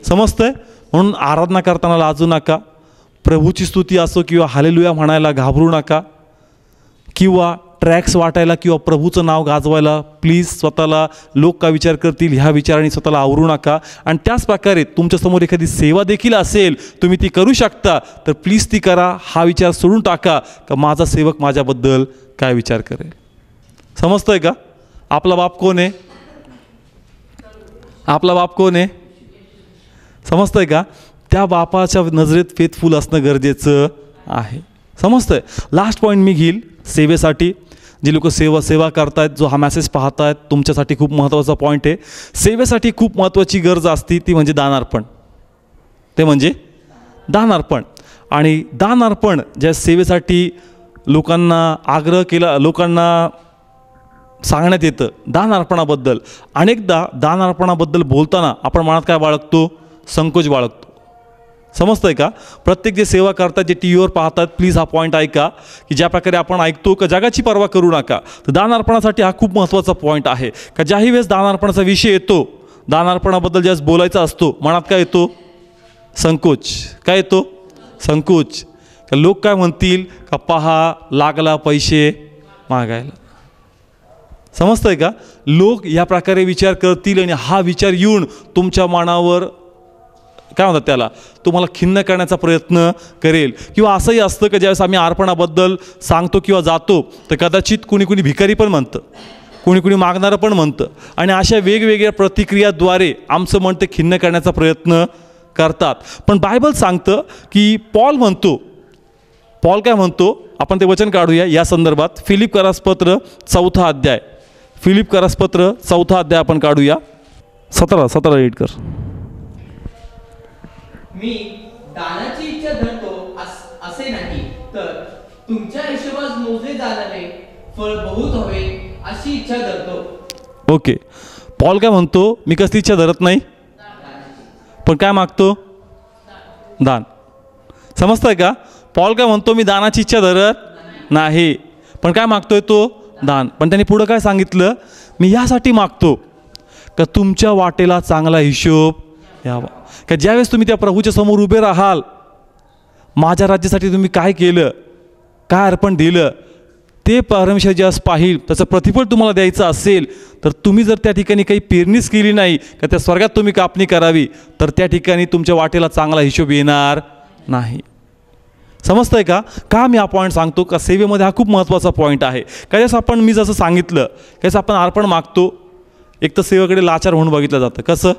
समजतंय? म्हणून आराधना करताना लाजू नका, प्रभूची स्तुती असो किंवा हालेलुया म्हणायला घाबरू नका, किंवा ट्रॅक्स वाटायला किंवा प्रभूचं नाव गाजवायला प्लीज स्वतःला लोक का विचार करतील ह्या विचाराने स्वतःला आवरू नका. आणि त्याच प्रकारे तुमच्यासमोर एखादी सेवा देखील असेल, तुम्ही ती करू शकता, तर प्लीज ती करा. हा विचार सोडून टाका का माझा सेवक माझ्याबद्दल काय विचार करेल. समजतंय का? आपला बाप कोण आहे? आपला बाप कोण आहे? समजतंय का? त्या बापाच्या नजरेत फेथफुल असणं गरजेचं आहे. समजतंय? लास्ट पॉईंट मी घेईल सेवेसाठी. जी लोक सेवा करतायत, जो हा मॅसेज पाहतायत, तुमच्यासाठी खूप महत्त्वाचा पॉईंट आहे. सेवेसाठी खूप महत्त्वाची गरज असते ती म्हणजे दानार्पण. ते म्हणजे दानार्पण. आणि दानार्पण ज्या सेवेसाठी लोकांना आग्रह केला, लोकांना सांगण्यात येतं दानार्पणाबद्दल. अनेकदा दानार्पणाबद्दल बोलताना आपण मनात काय बाळगतो? संकोच बाळगतो. समजतंय का? प्रत्येक जे सेवा करतात, जे टी व्हीवर पाहतात, प्लीज हा पॉईंट ऐका की ज्या प्रकारे आपण ऐकतो का जगाची पर्वा करू नका. तर दानार्पणासाठी हा खूप महत्त्वाचा पॉईंट आहे का ज्याही वेळेस दानार्पणाचा विषय येतो, दानार्पणाबद्दल ज्यावेळेस बोलायचा असतो, मनात काय येतो? संकोच. काय येतो? संकोच. का लोक काय म्हणतील का पहा लागला पैसे मागायला. समजतंय का? लोक या प्रकारे विचार करतील आणि हा विचार येऊन तुमच्या मनावर काय म्हणतात त्याला, तुम्हाला खिन्न करण्याचा प्रयत्न करेल. किंवा असंही असतं की ज्यावेळेस आम्ही अर्पणाबद्दल सांगतो किंवा जातो तर कदाचित कुणी भिकारी पण म्हणतं, कुणी मागणारं पण म्हणतं, आणि अशा वेगवेगळ्या प्रतिक्रियाद्वारे आमचं मन ते खिन्न करण्याचा प्रयत्न करतात. पण बायबल सांगतं की पॉल काय म्हणतो, आपण ते वचन काढूया या संदर्भात. फिलिपकरास पत्र 4 अध्याय, फिलिपकरास पत्र 4 अध्याय आपण काढूया. 17 रीड कर. मी दानाची इच्छा धरतो असे नाही, तर तुमच्या हिशोबास मोजले जाणारे फळ बहुत हवे अशी इच्छा धरतो. ओके, पॉल काय म्हणतो? मी कसली इच्छा धरत नाही, पण काय मागतो? दान. समजतंय का? पॉल काय म्हणतो? मी दानाची इच्छा धरत नाही, पण काय मागतोय तो? दान. पण त्यांनी पुढं काय सांगितलं? मी यासाठी मागतो का तुमच्या वाटेला चांगला हिशोब यावा, का ज्यावेळेस तुम्ही त्या प्रभूच्या समोर उभे राहाल, माझ्या राज्यासाठी तुम्ही काय केलं, काय अर्पण दिलं, ते परमेश्वर ज्यावेळेस पाहिल, त्याचं प्रतिफळ तुम्हाला द्यायचं असेल, तर तुम्ही जर त्या ठिकाणी काही पेरणीच केली नाही का त्या स्वर्गात तुम्ही कापणी करावी, तर त्या ठिकाणी तुमच्या वाटेला चांगला हिशोब येणार नाही. समजतंय का? का मी हा पॉईंट सांगतो? का सेवेमध्ये हा खूप महत्त्वाचा पॉईंट आहे. त्यावेळेस आपण, मी जसं सांगितलं, त्यावेळेस आपण अर्पण मागतो, एक तर सेवेकडे लाचार म्हणून बघितलं जातं. कसं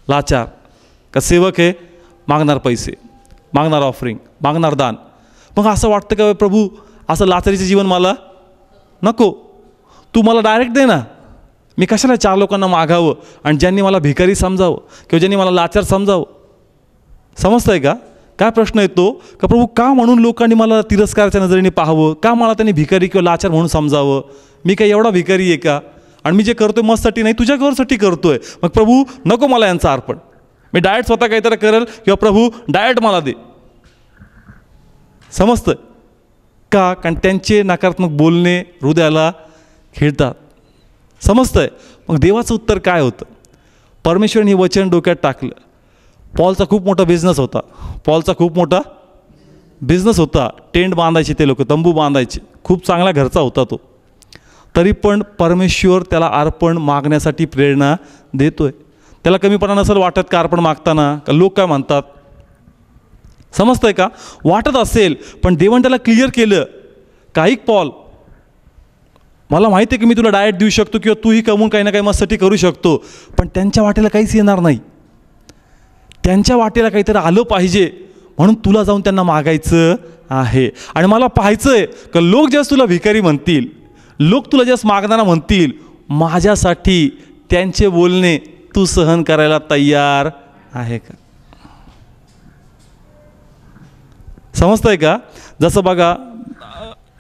लाचार? का सेवक हे मागणार पैसे, मागणार ऑफरिंग, मागणार दान. मग असं वाटतं का प्रभू असं लाचारीचं जीवन मला नको, तू मला डायरेक्ट दे ना, मी कशाला 4 लोकांना मागावं आणि ज्यांनी मला भिकारी समजावं किंवा ज्यांनी मला लाचार समजावं. समजतंय का? काय प्रश्न येतो का प्रभू का म्हणून लोकांनी मला तिरस्काराच्या नजरेने पाहावं, का मला त्यांनी भिकारी किंवा लाचार म्हणून समजावं? मी काय एवढा भिकारी आहे का? आणि मी जे करतोय मस्तसाठी नाही, तुझ्या घरसाठी करतोय. मग प्रभू नको मला यांचं अर्पण, मी डायरेक्ट स्वतः काहीतरी करेल किंवा प्रभू डायरेक्ट मला दे. समजतं का? कारण त्यांचे नकारात्मक बोलणे हृदयाला खिळतात. समजतंय? मग देवाचं उत्तर काय होतं? परमेश्वराने हे वचन डोक्यात टाकलं. पॉलचा खूप मोठा बिझनेस होता, पॉलचा खूप मोठा बिझनेस होता. टेंट बांधायचे ते लोक, तंबू बांधायचे, खूप चांगला घरचा होता तो. तरी पण परमेश्वर त्याला अर्पण मागण्यासाठी प्रेरणा देतोय. त्याला कमीपणा नसेल वाटत का अर्पण मागताना, का लोक काय म्हणतात? समजतंय का? वाटत असेल, पण देवाने त्याला क्लिअर केलं का ऐक पॉल, मला माहिती आहे की मी तुला डायट देऊ शकतो किंवा तूही कमवून काही ना काही मस्ती करू शकतो, पण त्यांच्या वाटेला काहीच येणार नाही. त्यांच्या वाटेला काहीतरी आलं पाहिजे, म्हणून तुला जाऊन त्यांना मागायचं आहे. आणि मला पाहायचं आहे का लोक ज्यास तुला भिकारी म्हणतील, लोक तुला ज्यास मागणारा म्हणतील, माझ्यासाठी त्यांचे बोलणे तू सहन करायला तयार आहे का? समजतंय का? जसं बघा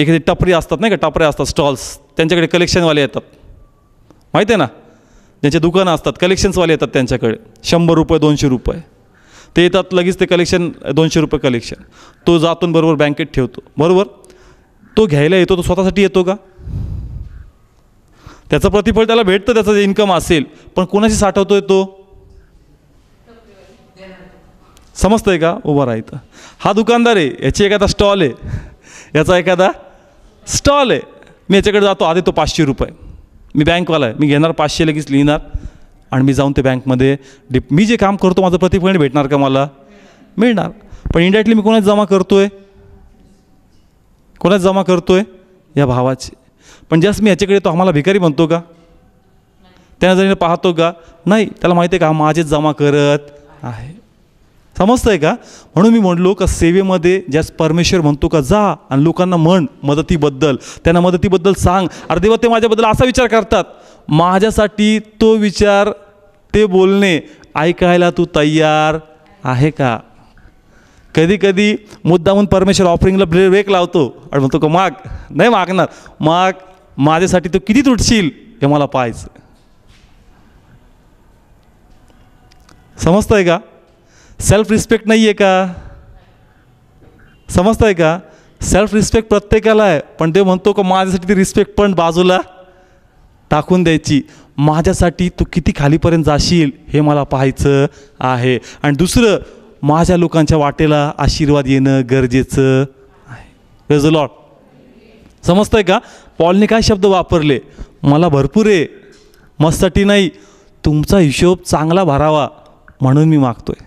एखादी टपरी असतात नाही का, टपऱ्या असतात, स्टॉल्स, त्यांच्याकडे कलेक्शनवाले येतात, माहिती आहे ना, ज्यांचे दुकानं असतात कलेक्शन्सवाले येतात त्यांच्याकडे. 100 रुपये 200 रुपये ते येतात, लगेच ते कलेक्शन 200 रुपये कलेक्शन. तो जातो बरोबर बँकेत ठेवतो, बरोबर. तो घ्यायला येतो, तो स्वतःसाठी येतो का? त्याचं प्रतिफळ त्याला भेटतं, त्याचं जे इन्कम असेल, पण कोणाशी साठवतोय तो? समजतंय का? उभा राहायचं. हा दुकानदार आहे, याची एखादा स्टॉल आहे, याचा एखादा स्टॉल आहे, मी याच्याकडे जातो, आधी तो 500 रुपये, मी बँकवाला आहे, मी घेणार 500, लगेच लिहिणार आणि मी जाऊन ते बँकमध्ये मी जे काम करतो माझं प्रतिफळ भेटणार का? मला मिळणार. पण इंडिरेक्टली मी कोणाच जमा करतोय? कोणाच जमा करतोय? या भावाचे. पण जस्ट मी ह्याच्याकडे तो आम्हाला भिकारी म्हणतो का? त्या नजरेने पाहतो का? नाही. त्याला माहिती आहे का माझेच जमा करत आहे. समजतंय का? म्हणून मी म्हणलो का सेवेमध्ये ज्यास परमेश्वर म्हणतो का जा आणि लोकांना म्हण मदतीबद्दल, त्यांना मदतीबद्दल सांग. अरे देवा, ते माझ्याबद्दल असा विचार करतात, माझ्यासाठी तो विचार, ते बोलणे ऐकायला तू तयार आहे का? कधी कधी मुद्दामून परमेश्वर ऑफरिंगला ब्रेक लावतो आणि म्हणतो का माग, नाही मागणार, माग, माझ्यासाठी तू किती तुटशील हे मला पाहायचं. समजतंय का? सेल्फ रिस्पेक्ट नाही आहे का? समजतंय का? सेल्फ रिस्पेक्ट प्रत्येकाला आहे, पण ते म्हणतो का माझ्यासाठी ती रिस्पेक्ट पण बाजूला टाकून द्यायची. माझ्यासाठी तू किती खालीपर्यंत जाशील हे मला पाहायचं आहे. आणि दुसरं, माझ्या लोकांच्या वाटेला आशीर्वाद येणं गरजेचं आहे. Praise the Lord. समजतंय का? पॉलने काय शब्द वापरले? मला भरपूर आहे, मस्ती नाही, तुमचा हिशोब चांगला भरावा म्हणून मी मागतोय.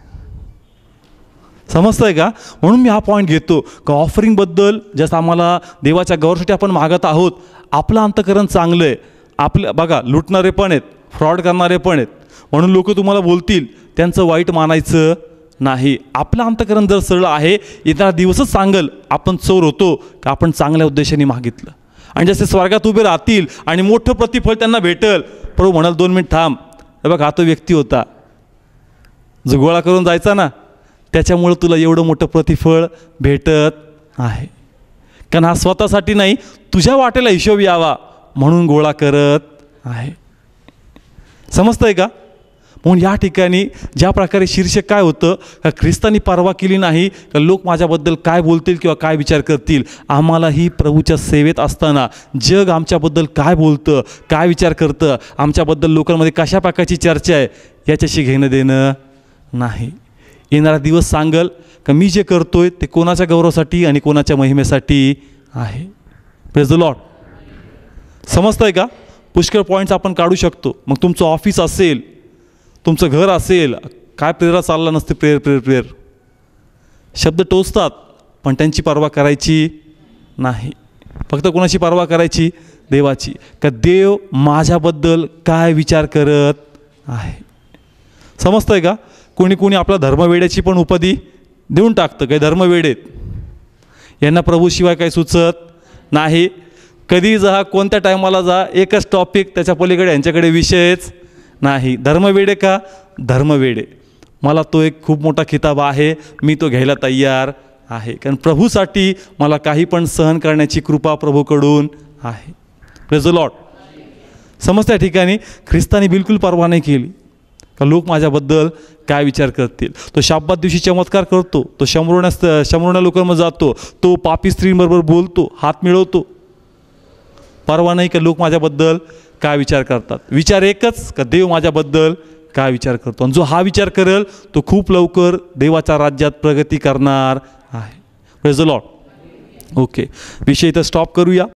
समजतंय का? म्हणून मी हा पॉईंट घेतो का ऑफरिंगबद्दल जसं आम्हाला देवाच्या गौरसाठी आपण मागत आहोत, आपलं अंतःकरण चांगलं आहे. आपलं बघा, लुटणारे पण आहेत, फ्रॉड करणारे पण आहेत, म्हणून लोक तुम्हाला बोलतील त्यांचं वाईट मानायचं नाही. आपलं अंतःकरण जर सरळ आहे, येणारा दिवसच सांगल आपण चोर होतो का आपण चांगल्या उद्देशाने मागितलं. आणि जसे स्वर्गात उभे राहतील आणि मोठं प्रतिफळ त्यांना भेटल. प्रभू म्हणाल 2 मिनिट थांब, बघ हा तो व्यक्ती होता जो गोळा करून जायचा ना, त्याच्यामुळं तुला एवढं मोठं प्रतिफळ भेटत आहे. कारण हा स्वतःसाठी नाही, तुझ्या वाटेला हिशोब यावा म्हणून गोळा करत आहे. समजतंय का? म्हणून या ठिकाणी ज्या प्रकारे शीर्षक काय होतं, का ख्रिस्तानी पर्वा केली नाही का लोक माझ्याबद्दल काय बोलतील किंवा काय विचार करतील. आम्हालाही प्रभूच्या सेवेत असताना जग आमच्याबद्दल काय बोलतं, काय विचार करतं, आमच्याबद्दल लोकांमध्ये कशा प्रकारची चर्चा आहे याच्याशी घेणं देणं नाही. येणारा दिवस सांगल का मी जे करतोय ते कोणाच्या गौरवासाठी आणि कोणाच्या महिमेसाठी आहे. Praise the Lord. समजतंय का? पुष्कळ पॉईंट्स आपण काढू शकतो. मग तुमचं ऑफिस असेल, तुमचं घर असेल, काय प्रेरणा चालला नसते, प्रेयर शब्द टोचतात, पण त्यांची पर्वा करायची नाही. फक्त कोणाची पर्वा करायची? देवाची. का देव माझ्याबद्दल काय विचार करत आहे. समजतंय का? कोणी आपल्या धर्मवेड्याची पण उपाधी देऊन टाकतं. काही धर्मवेडेत, यांना प्रभूशिवाय काही सुचत नाही. कधी जा, कोणत्या टायमाला जा, एकच टॉपिक, त्याच्या पलीकडे यांच्याकडे विषयच नाही. धर्मवेडे का? धर्मवेडे. मला तो एक खूप मोठा खिताब आहे, मी तो घ्यायला तयार आहे. कारण प्रभूसाठी मला काही पण सहन करण्याची कृपा प्रभूकडून आहे. Praise the Lord. समजत्या ठिकाणी ख्रिस्तानी बिलकुल पर्वा नाही केली का लोक माझ्याबद्दल काय विचार करतील. तो शाब्बात दिवशी चमत्कार करतो, तो शंभरुण्या लोकांमध्ये जातो, तो पापी स्त्रींबरोबर बोलतो, हात मिळवतो. पर्वा नाही का लोक माझ्याबद्दल काय विचार करतात. विचार एकच का देव माझ्याबद्दल काय विचार करतो. आणि जो हा विचार करेल तो खूप लवकर देवाच्या राज्यात प्रगती करणार आहे. Praise the Lord. ओके, विषय इथं स्टॉप करूया.